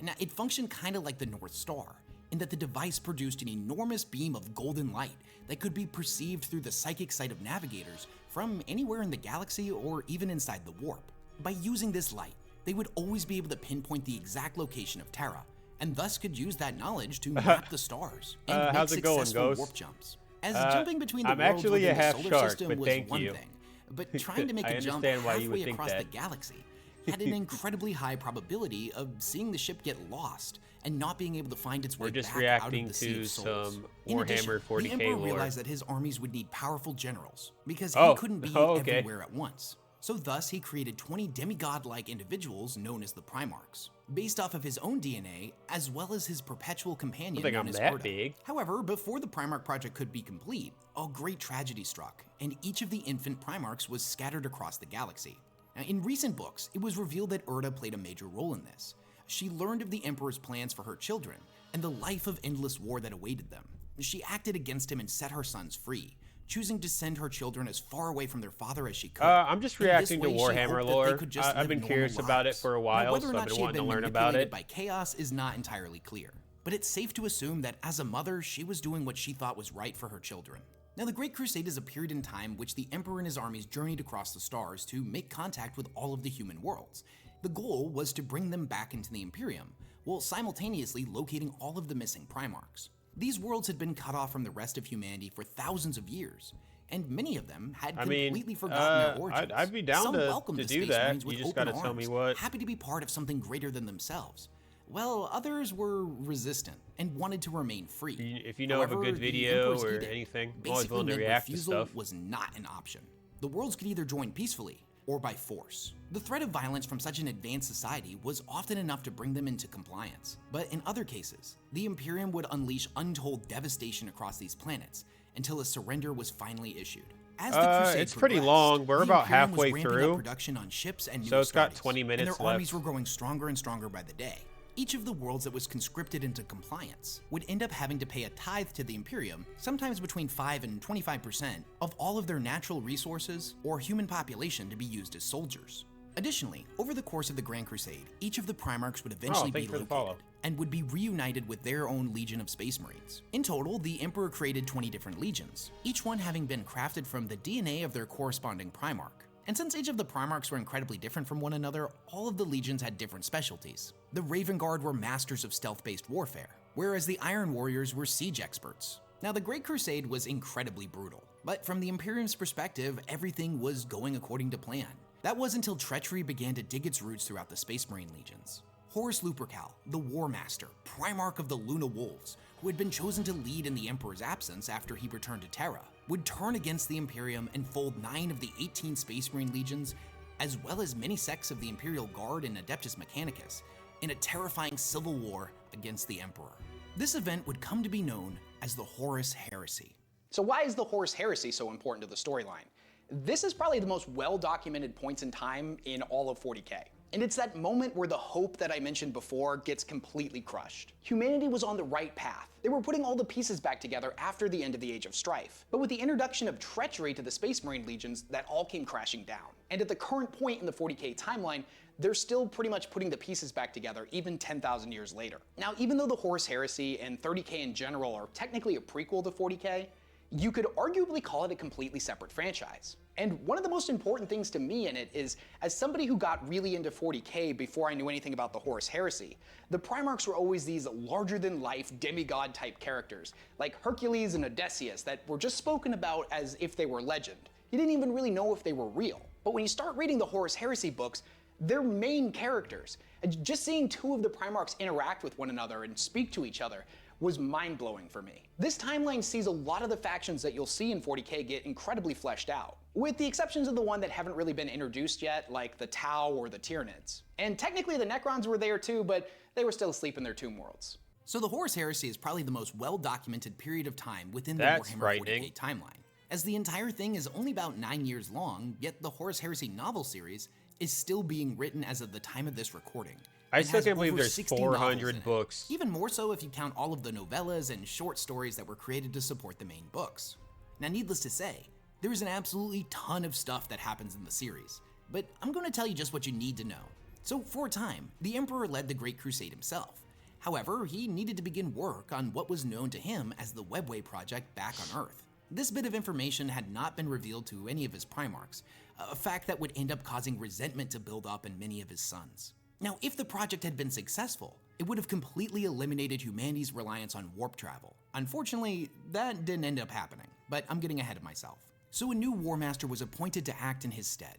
Speaker 3: Now, it functioned kind of like the North Star, in that the device produced an enormous beam of golden light that could be perceived through the psychic sight of navigators from anywhere in the galaxy or even inside the warp. By using this light, they would always be able to pinpoint the exact location of Terra, and thus could use that knowledge to map the stars and make successful warp jumps. As jumping between the worlds within the solar system was one thing, but trying to make a jump halfway across the galaxy had an incredibly high probability of seeing the ship get lost and not being able to find its way back out of the Sea of Souls. In addition,
Speaker 1: Warhammer 40K
Speaker 3: the Emperor
Speaker 1: lore.
Speaker 3: realized that his armies would need powerful generals because he couldn't be everywhere at once. So thus, he created 20 demigod-like individuals known as the Primarchs, based off of his own DNA, as well as his perpetual companion known as Erda. However, before the Primarch project could be complete, a great tragedy struck, and each of the infant Primarchs was scattered across the galaxy. Now, in recent books, it was revealed that Erda played a major role in this. She learned of the Emperor's plans for her children, and the life of endless war that awaited them. She acted against him and set her sons free, choosing to send her children as far away from their father as she could.
Speaker 1: I'm just
Speaker 3: In this
Speaker 1: reacting to
Speaker 3: way, she
Speaker 1: Warhammer
Speaker 3: hoped that
Speaker 1: lore.
Speaker 3: they could just
Speaker 1: I've
Speaker 3: live
Speaker 1: been
Speaker 3: normal
Speaker 1: curious about it
Speaker 3: lives.
Speaker 1: for a
Speaker 3: Now,
Speaker 1: while,
Speaker 3: whether
Speaker 1: so
Speaker 3: or
Speaker 1: I've
Speaker 3: not
Speaker 1: been
Speaker 3: she had
Speaker 1: wanting to
Speaker 3: been
Speaker 1: learn about
Speaker 3: manipulated
Speaker 1: it.
Speaker 3: by chaos is not entirely clear, but it's safe to assume that as a mother, she was doing what she thought was right for her children. Now, the Great Crusade is a period in time which the Emperor and his armies journeyed across the stars to make contact with all of the human worlds. The goal was to bring them back into the Imperium, while simultaneously locating all of the missing Primarchs. These worlds had been cut off from the rest of humanity for thousands of years, and many of them had completely forgotten their origins.
Speaker 1: I'd be down
Speaker 3: Some
Speaker 1: to
Speaker 3: welcomed the
Speaker 1: do
Speaker 3: Space
Speaker 1: that.
Speaker 3: Marines with
Speaker 1: You just
Speaker 3: open
Speaker 1: gotta tell me
Speaker 3: arms,
Speaker 1: what.
Speaker 3: happy to be part of something greater than themselves. Well, others were resistant and wanted to remain free.
Speaker 1: If you know of a
Speaker 3: However,
Speaker 1: good
Speaker 3: the
Speaker 1: video
Speaker 3: Emperor's
Speaker 1: or
Speaker 3: edict
Speaker 1: anything, I'm always
Speaker 3: basically
Speaker 1: willing to
Speaker 3: meant
Speaker 1: react to
Speaker 3: refusal
Speaker 1: stuff.
Speaker 3: was not an option. The worlds could either join peacefully or by force. The threat of violence from such an advanced society was often enough to bring them into compliance. But in other cases, the Imperium would unleash untold devastation across these planets until a surrender was finally issued. As the Crusade
Speaker 1: It's pretty
Speaker 3: progressed,
Speaker 1: long. We're
Speaker 3: the
Speaker 1: about
Speaker 3: Imperium was
Speaker 1: halfway
Speaker 3: ramping up
Speaker 1: through.
Speaker 3: production on ships and
Speaker 1: So
Speaker 3: new
Speaker 1: it's got
Speaker 3: Astartes,
Speaker 1: 20 minutes
Speaker 3: and their armies
Speaker 1: left.
Speaker 3: were growing stronger and stronger by the day. Each of the worlds that was conscripted into compliance would end up having to pay a tithe to the Imperium, sometimes between 5 and 25% of all of their natural resources or human population to be used as soldiers. Additionally, over the course of the Grand Crusade, each of the Primarchs would eventually be
Speaker 1: thanks for the follow.
Speaker 3: located and would be reunited with their own legion of Space Marines. In total, the Emperor created 20 different legions, each one having been crafted from the DNA of their corresponding Primarch. And since each of the Primarchs were incredibly different from one another, all of the legions had different specialties. The Raven Guard were masters of stealth-based warfare, whereas the Iron Warriors were siege experts. Now, the Great Crusade was incredibly brutal, but from the Imperium's perspective, everything was going according to plan. That was until treachery began to dig its roots throughout the Space Marine legions. Horus Lupercal, the War Master, Primarch of the Luna Wolves, who had been chosen to lead in the Emperor's absence after he returned to Terra, would turn against the Imperium and fold 9 of the 18 Space Marine legions, as well as many sects of the Imperial Guard and Adeptus Mechanicus, in a terrifying civil war against the Emperor. This event would come to be known as the Horus Heresy.
Speaker 2: So why is the Horus Heresy so important to the storyline? This is probably the most well-documented points in time in all of 40K. And it's that moment where the hope that I mentioned before gets completely crushed. Humanity was on the right path. They were putting all the pieces back together after the end of the Age of Strife. But with the introduction of treachery to the Space Marine legions, that all came crashing down. And at the current point in the 40K timeline, they're still pretty much putting the pieces back together even 10,000 years later. Now, even though the Horus Heresy and 30K in general are technically a prequel to 40K, you could arguably call it a completely separate franchise. And one of the most important things to me in it is, as somebody who got really into 40K before I knew anything about the Horus Heresy, the Primarchs were always these larger-than-life demigod-type characters, like Hercules and Odysseus, that were just spoken about as if they were legend. You didn't even really know if they were real. But when you start reading the Horus Heresy books, they're main characters. And just seeing 2 of the Primarchs interact with one another and speak to each other was mind-blowing for me. This timeline sees a lot of the factions that you'll see in 40K get incredibly fleshed out, with the exceptions of the one that haven't really been introduced yet, like the Tau or the Tyranids. And technically the Necrons were there too, but they were still asleep in their tomb worlds.
Speaker 3: So the Horus Heresy is probably the most well-documented period of time within the
Speaker 1: That's
Speaker 3: Warhammer
Speaker 1: frightening.
Speaker 3: 40K timeline, as the entire thing is only about 9 years long, yet the Horus Heresy novel series is still being written as of the time of this recording.
Speaker 1: I
Speaker 3: and
Speaker 1: still
Speaker 3: has
Speaker 1: can't believe
Speaker 3: over
Speaker 1: there's
Speaker 3: 60 novels
Speaker 1: 400
Speaker 3: in it.
Speaker 1: books.
Speaker 3: Even more so if you count all of the novellas and short stories that were created to support the main books. Now, needless to say, there is an absolutely ton of stuff that happens in the series, but I'm going to tell you just what you need to know. So, for a time, the Emperor led the Great Crusade himself. However, he needed to begin work on what was known to him as the Webway Project back on Earth. This bit of information had not been revealed to any of his Primarchs, a fact that would end up causing resentment to build up in many of his sons. Now, if the project had been successful, it would have completely eliminated humanity's reliance on warp travel. Unfortunately, that didn't end up happening, but I'm getting ahead of myself. So a new War Master was appointed to act in his stead.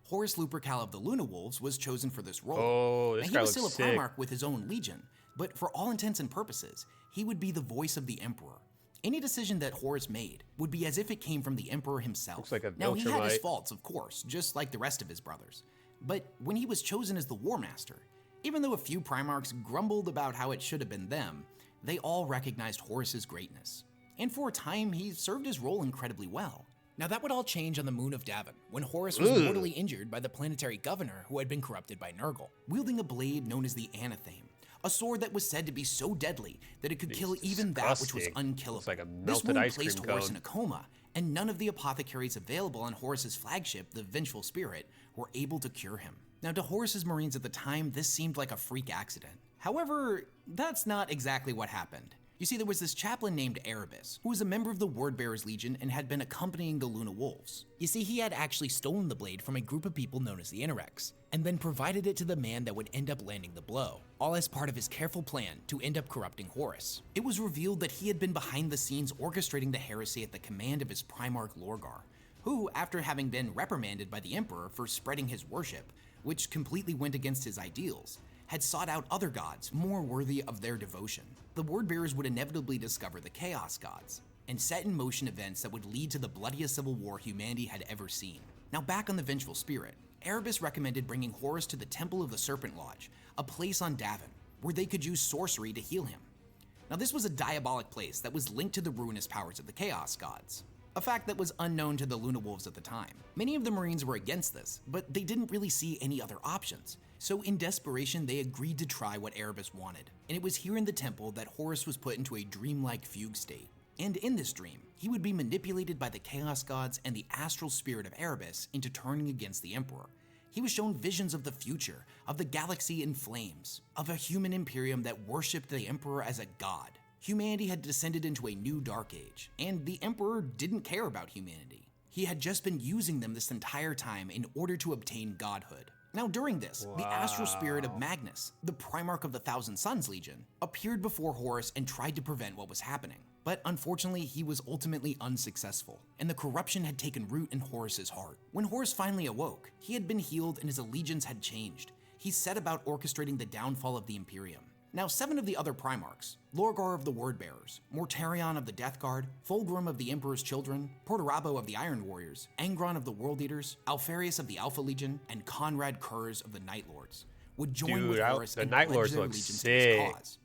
Speaker 3: Horus Lupercal of the Luna Wolves was chosen for this role.
Speaker 1: Oh, this
Speaker 3: now,
Speaker 1: guy
Speaker 3: he was
Speaker 1: looks
Speaker 3: still a
Speaker 1: sick.
Speaker 3: Primarch with his own legion, but for all intents and purposes, he would be the voice of the Emperor. Any decision that Horus made would be as if it came from the Emperor himself.
Speaker 1: Looks like a
Speaker 3: now, he had his
Speaker 1: Viltrumite.
Speaker 3: faults, of course, just like the rest of his brothers. But when he was chosen as the War Master, even though a few Primarchs grumbled about how it should have been them, they all recognized Horus's greatness. And for a time, he served his role incredibly well. Now that would all change on the moon of Davin, when Horus was mortally injured by the planetary governor who had been corrupted by Nurgle. Wielding a blade known as the Anathame, a sword that was said to be so deadly that it could kill even that which was unkillable.
Speaker 1: It's like a
Speaker 3: This
Speaker 1: melted
Speaker 3: wound
Speaker 1: ice cream
Speaker 3: placed Horus
Speaker 1: cone.
Speaker 3: in a coma, and none of the apothecaries available on Horus's flagship, the Vengeful Spirit, were able to cure him. Now, to Horus's Marines at the time, this seemed like a freak accident. However, that's not exactly what happened. You see, there was this chaplain named Erebus, who was a member of the Wordbearers Legion and had been accompanying the Luna Wolves. You see, he had actually stolen the blade from a group of people known as the Interrex, and then provided it to the man that would end up landing the blow, all as part of his careful plan to end up corrupting Horus. It was revealed that he had been behind the scenes orchestrating the heresy at the command of his Primarch Lorgar, who, after having been reprimanded by the Emperor for spreading his worship, which completely went against his ideals, had sought out other gods more worthy of their devotion. The Wordbearers would inevitably discover the Chaos Gods, and set in motion events that would lead to the bloodiest civil war humanity had ever seen. Now back on the Vengeful Spirit, Erebus recommended bringing Horus to the Temple of the Serpent Lodge, a place on Davin, where they could use sorcery to heal him. Now this was a diabolic place that was linked to the ruinous powers of the Chaos Gods, a fact that was unknown to the Luna Wolves at the time. Many of the Marines were against this, but they didn't really see any other options. So in desperation, they agreed to try what Erebus wanted. And it was here in the temple that Horus was put into a dreamlike fugue state. And in this dream, he would be manipulated by the Chaos Gods and the astral spirit of Erebus into turning against the Emperor. He was shown visions of the future, of the galaxy in flames, of a human imperium that worshipped the Emperor as a god. Humanity had descended into a new dark age, and the Emperor didn't care about humanity. He had just been using them this entire time in order to obtain godhood. Now during this, the astral spirit of Magnus, the Primarch of the Thousand Suns Legion, appeared before Horus and tried to prevent what was happening. But unfortunately, he was ultimately unsuccessful, and the corruption had taken root in Horus's heart. When Horus finally awoke, he had been healed and his allegiance had changed. He set about orchestrating the downfall of the Imperium. Now 7 of the other Primarchs, Lorgar of the Wordbearers, Mortarion of the Death Guard, Fulgrim of the Emperor's Children, Perturabo of the Iron Warriors, Angron of the World Eaters, Alpharius of the Alpha Legion, and Conrad Kurz of the Night Lords, would join with Horus and pledge their allegiance to his cause.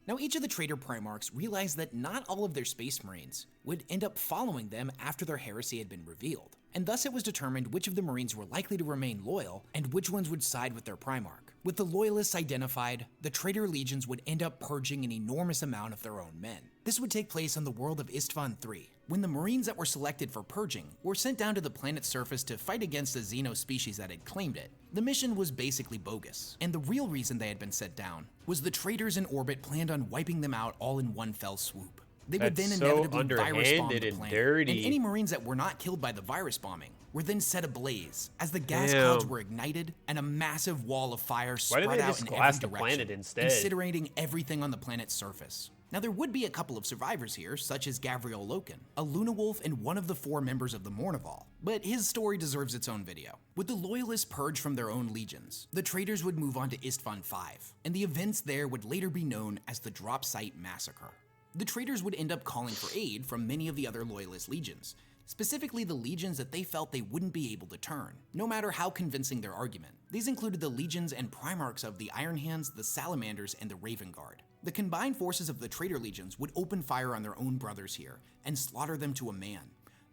Speaker 3: Now each of the traitor Primarchs realized that not all of their Space Marines would end up following them after their heresy had been revealed, and thus it was determined which of the Marines were likely to remain loyal and which ones would side with their Primarch. With the loyalists identified, the traitor legions would end up purging an enormous amount of their own men. This would take place on the world of Istvan III, when the Marines that were selected for purging were sent down to the planet's surface to fight against the Xeno species that had claimed it. The mission was basically bogus, and the real reason they had been sent down was the traitors in orbit planned on wiping them out all in one fell swoop. They would then inevitably virus bomb the planet, and any Marines that were not killed by the virus bombing were then set ablaze as the gas clouds were ignited and a massive wall of fire spread out in every direction, incinerating everything on the planet's surface. Now there would be a couple of survivors here, such as Gavriel Loken, a Luna Wolf and one of the 4 members of the Mournival, but his story deserves its own video. With the Loyalists purged from their own legions, the traitors would move on to Istvan V, and the events there would later be known as the Drop Site Massacre. The traitors would end up calling for aid from many of the other Loyalist legions, specifically the legions that they felt they wouldn't be able to turn, no matter how convincing their argument. These included the legions and Primarchs of the Iron Hands, the Salamanders, and the Raven Guard. The combined forces of the traitor legions would open fire on their own brothers here and slaughter them to a man.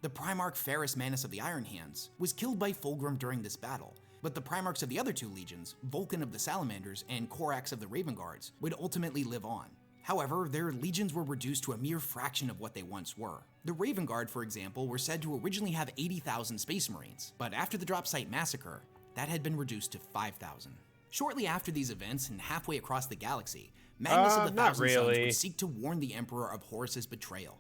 Speaker 3: The Primarch Ferrus Manus of the Iron Hands was killed by Fulgrim during this battle, but the Primarchs of the other 2 legions, Vulcan of the Salamanders and Korax of the Raven Guards, would ultimately live on. However, their legions were reduced to a mere fraction of what they once were. The Raven Guard, for example, were said to originally have 80,000 Space Marines, but after the Drop Site Massacre, that had been reduced to 5,000. Shortly after these events and halfway across the galaxy, Magnus of the Thousand Suns would seek to warn the Emperor of Horus's betrayal.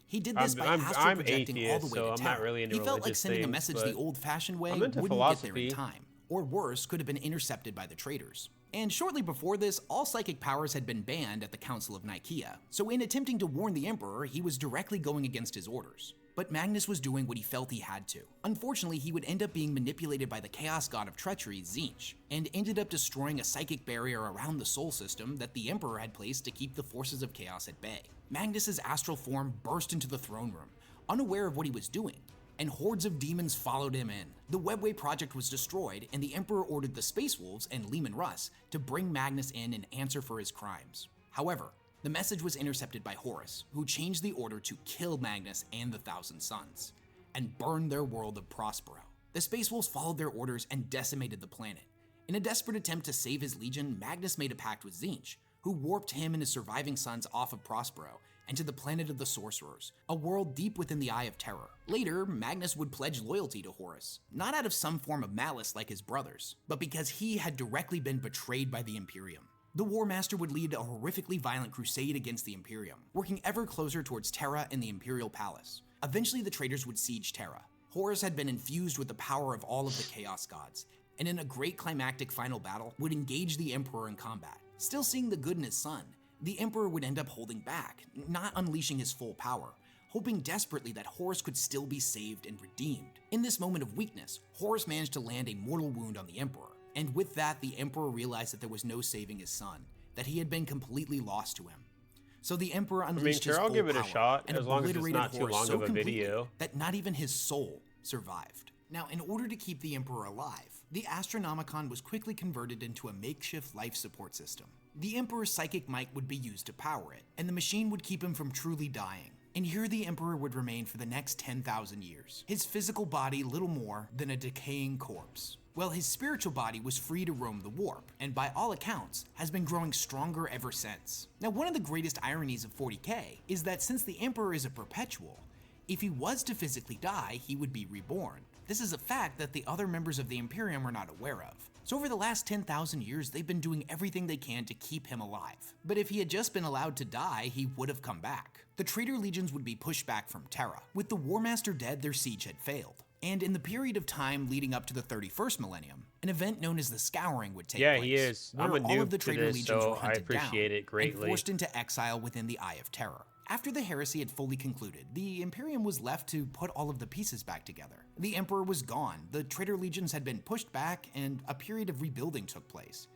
Speaker 3: He did this by astral projecting all the way to Terra. He felt like sending a message the old-fashioned way wouldn't get there in time, or worse, could have been intercepted by the traitors. And shortly before this, all psychic powers had been banned at the Council of Nicaea, so in attempting to warn the Emperor, he was directly going against his orders. But Magnus was doing what he felt he had to. Unfortunately, he would end up being manipulated by the Chaos God of Treachery, Tzeentch, and ended up destroying a psychic barrier around the Sol system that the Emperor had placed to keep the forces of chaos at bay. Magnus's astral form burst into the throne room, unaware of what he was doing, and hordes of demons followed him in. The Webway project was destroyed, and the Emperor ordered the Space Wolves and Leman Russ to bring Magnus in and answer for his crimes. However, the message was intercepted by Horus, who changed the order to kill Magnus and the Thousand Suns, and burn their world of Prospero. The Space Wolves followed their orders and decimated the planet. In a desperate attempt to save his legion, Magnus made a pact with Tzeentch, who warped him and his surviving sons off of Prospero and to the planet of the Sorcerers, a world deep within the Eye of Terror. Later, Magnus would pledge loyalty to Horus, not out of some form of malice like his brothers, but because he had directly been betrayed by the Imperium. The War Master would lead a horrifically violent crusade against the Imperium, working ever closer towards Terra and the Imperial Palace. Eventually, the traitors would siege Terra. Horus had been infused with the power of all of the Chaos Gods, and in a great climactic final battle, would engage the Emperor in combat. Still seeing the good in his son, the Emperor would end up holding back, not unleashing his full power, hoping desperately that Horus could still be saved and redeemed. In this moment of weakness, Horus managed to land a mortal wound on the Emperor, and with that, the Emperor realized that there was no saving his son, that he had been completely lost to him. So the Emperor unleashed his full
Speaker 1: I'll give it a
Speaker 3: power
Speaker 1: shot,
Speaker 3: and
Speaker 1: as long as it's
Speaker 3: obliterated
Speaker 1: not too
Speaker 3: Horus
Speaker 1: long
Speaker 3: so
Speaker 1: of a
Speaker 3: completely
Speaker 1: video.
Speaker 3: that not even his soul survived. Now, in order to keep the Emperor alive, the Astronomicon was quickly converted into a makeshift life support system. The Emperor's psychic might would be used to power it, and the machine would keep him from truly dying. And here the Emperor would remain for the next 10,000 years, his physical body little more than a decaying corpse, while his spiritual body was free to roam the warp, and by all accounts, has been growing stronger ever since. Now, one of the greatest ironies of 40K is that since the Emperor is a perpetual, if he was to physically die, he would be reborn. This is a fact that the other members of the Imperium are not aware of. So over the last 10,000 years, they've been doing everything they can to keep him alive. But if he had just been allowed to die, he would have come back. The traitor legions would be pushed back from Terra. With the War Master dead, their siege had failed. And in the period of time leading up to the 31st millennium, an event known as the Scouring would take place.
Speaker 1: Yeah, he is. I'm a
Speaker 3: where all of the
Speaker 1: noob to
Speaker 3: traitor
Speaker 1: this,
Speaker 3: legions
Speaker 1: so
Speaker 3: were
Speaker 1: I
Speaker 3: hunted
Speaker 1: appreciate
Speaker 3: down
Speaker 1: it greatly.
Speaker 3: and forced into exile within the Eye of Terror. After the heresy had fully concluded, the Imperium was left to put all of the pieces back together. The Emperor was gone, the traitor legions had been pushed back, and a period of rebuilding took place.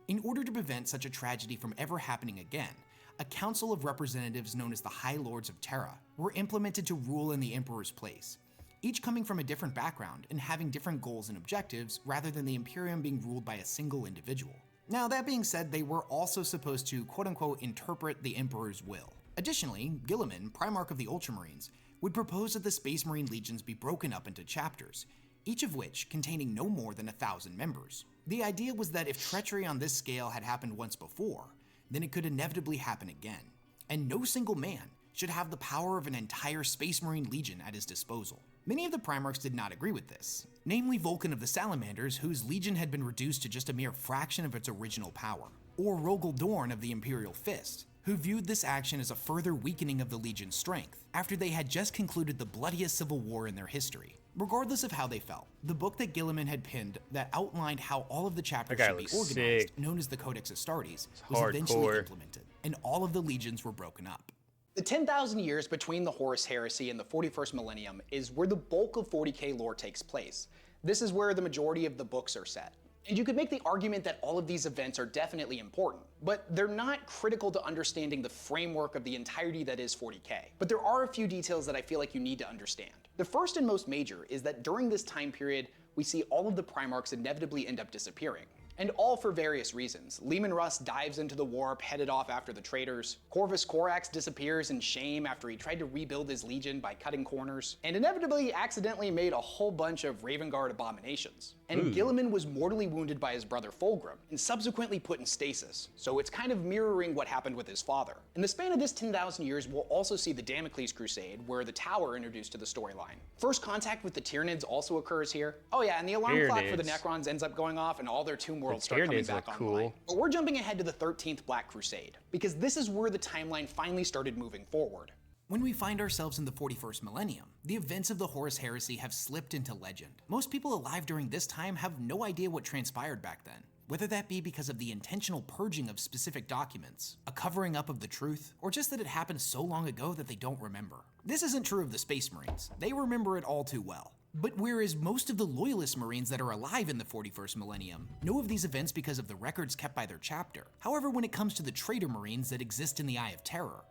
Speaker 3: In order to prevent such a tragedy from ever happening again, a council of representatives known as the High Lords of Terra were implemented to rule in the Emperor's place, each coming from a different background and having different goals and objectives rather than the Imperium being ruled by a single individual. Now, that being said, they were also supposed to quote-unquote interpret the Emperor's will. Additionally, Guilliman, Primarch of the Ultramarines, would propose that the Space Marine legions be broken up into chapters, each of which containing no more than 1,000 members. The idea was that if treachery on this scale had happened once before, then it could inevitably happen again, and no single man should have the power of an entire Space Marine legion at his disposal. Many of the Primarchs did not agree with this, namely Vulcan of the Salamanders, whose legion had been reduced to just a mere fraction of its original power, or Rogel Dorn of the Imperial Fist, who viewed this action as a further weakening of the Legion's strength, after they had just concluded the bloodiest civil war in their history. Regardless of how they felt, the book that Guilliman had penned that outlined how all of the chapters should be organized, known as the Codex Astartes, was eventually implemented, and all of the legions were broken up.
Speaker 2: The 10,000 years between the Horus Heresy and the 41st millennium is where the bulk of 40K lore takes place. This is where the majority of the books are set. And you could make the argument that all of these events are definitely important, but they're not critical to understanding the framework of the entirety that is 40K. But there are a few details that I feel like you need to understand. The first and most major is that during this time period, we see all of the Primarchs inevitably end up disappearing. And all for various reasons. Leman Russ dives into the warp, headed off after the traitors. Corvus Corax disappears in shame after he tried to rebuild his legion by cutting corners, and inevitably accidentally made a whole bunch of Raven Guard abominations. And Guilliman was mortally wounded by his brother Fulgrim, and subsequently put in stasis, so it's kind of mirroring what happened with his father. In the span of this 10,000 years, we'll also see the Damocles Crusade, where the Tower introduced to the storyline. First contact with the Tyranids also occurs here. Oh yeah, and the alarm clock for the Necrons ends up going off, and all their tomb worlds start coming back online. But we're jumping ahead to the 13th Black Crusade, because this is where the timeline finally started moving forward.
Speaker 3: When we find ourselves in the 41st millennium, the events of the Horus Heresy have slipped into legend. Most people alive during this time have no idea what transpired back then, whether that be because of the intentional purging of specific documents, a covering up of the truth, or just that it happened so long ago that they don't remember. This isn't true of the Space Marines. They remember it all too well. But whereas most of the Loyalist Marines that are alive in the 41st millennium know of these events because of the records kept by their chapter, however, when it comes to the traitor Marines that exist in the Eye of Terror,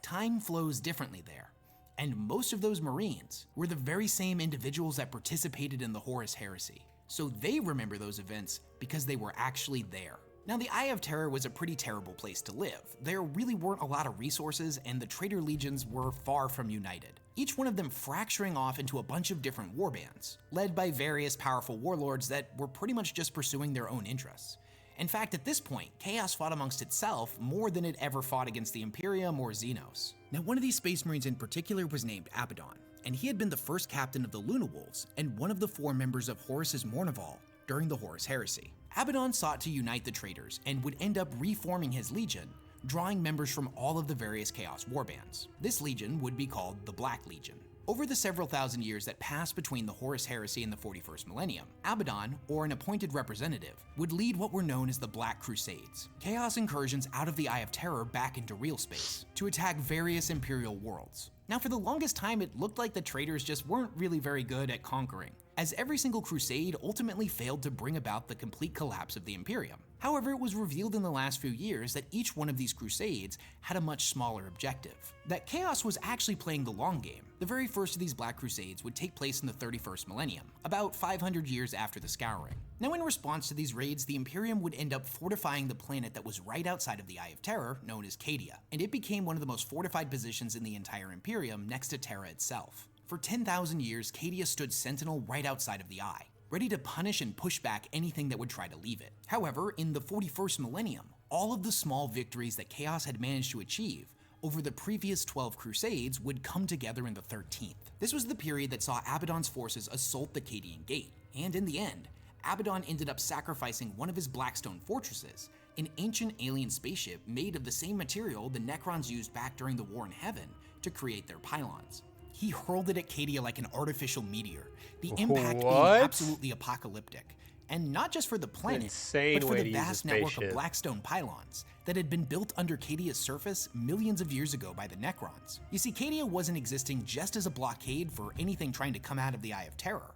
Speaker 3: time flows differently there, and most of those Marines were the very same individuals that participated in the Horus Heresy, so they remember those events because they were actually there. Now, the Eye of Terror was a pretty terrible place to live. There really weren't a lot of resources, and the traitor legions were far from united, each one of them fracturing off into a bunch of different warbands, led by various powerful warlords that were pretty much just pursuing their own interests. In fact, at this point, Chaos fought amongst itself more than it ever fought against the Imperium or Xenos. Now, one of these Space Marines in particular was named Abaddon, and he had been the first captain of the Luna Wolves and one of the 4 members of Horus's Mournival during the Horus Heresy. Abaddon sought to unite the traitors and would end up reforming his legion, drawing members from all of the various Chaos warbands. This legion would be called the Black Legion. Over the several thousand years that passed between the Horus Heresy and the 41st millennium, Abaddon, or an appointed representative, would lead what were known as the Black Crusades, Chaos incursions out of the Eye of Terror back into real space, to attack various Imperial worlds. Now, for the longest time, it looked like the traitors just weren't really very good at conquering, as every single crusade ultimately failed to bring about the complete collapse of the Imperium. However, it was revealed in the last few years that each one of these crusades had a much smaller objective, that Chaos was actually playing the long game. The very first of these Black Crusades would take place in the 31st millennium, about 500 years after the Scouring. Now, in response to these raids, the Imperium would end up fortifying the planet that was right outside of the Eye of Terror, known as Cadia, and it became one of the most fortified positions in the entire Imperium next to Terra itself. For 10,000 years, Cadia stood sentinel right outside of the Eye, ready to punish and push back anything that would try to leave it. However, in the 41st millennium, all of the small victories that Chaos had managed to achieve over the previous 12 crusades would come together in the 13th. This was the period that saw Abaddon's forces assault the Cadian Gate, and in the end, Abaddon ended up sacrificing one of his Blackstone fortresses, an ancient alien spaceship made of the same material the Necrons used back during the War in Heaven to create their pylons. He hurled it at Cadia like an artificial meteor, the impact being absolutely apocalyptic. And not just for the planet, but for the vast network of Blackstone pylons that had been built under Cadia's surface millions of years ago by the Necrons. You see, Cadia wasn't existing just as a blockade for anything trying to come out of the Eye of Terror,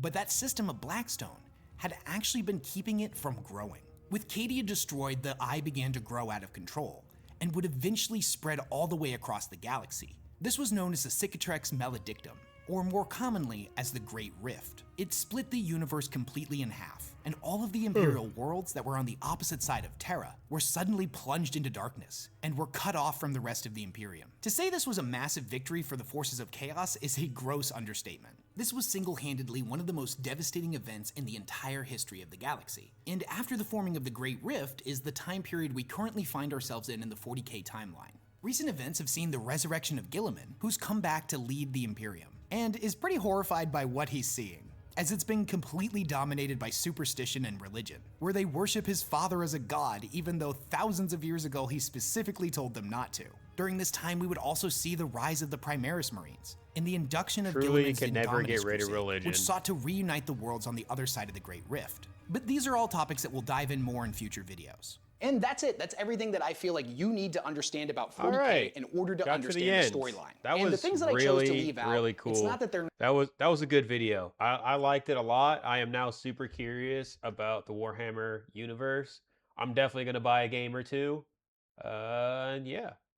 Speaker 3: but that system of Blackstone had actually been keeping it from growing. With Cadia destroyed, the Eye began to grow out of control, and would eventually spread all the way across the galaxy. This was known as the Cicatrix Maledictum, or more commonly as the Great Rift. It split the universe completely in half, and all of the Imperial worlds that were on the opposite side of Terra were suddenly plunged into darkness, and were cut off from the rest of the Imperium. To say this was a massive victory for the forces of Chaos is a gross understatement. This was single-handedly one of the most devastating events in the entire history of the galaxy. And after the forming of the Great Rift is the time period we currently find ourselves in the 40K timeline. Recent events have seen the resurrection of Guilliman, who's come back to lead the Imperium, and is pretty horrified by what he's seeing, as it's been completely dominated by superstition and religion, where they worship his father as a god even though thousands of years ago he specifically told them not to. During this time, we would also see the rise of the Primaris Marines, and the induction of Guilliman's Indominus Crusade, which sought to reunite the worlds on the other side of the Great Rift. But these are all topics that we'll dive in more in future videos.
Speaker 2: And that's it. That's everything that I feel like you need to understand about 40K in order to understand the storyline.
Speaker 1: That
Speaker 2: was
Speaker 1: the things that I chose to leave out, really cool. It's not that they're that was a good video. I liked it a lot. I am now super curious about the Warhammer universe. I'm definitely gonna buy a game or two. And yeah.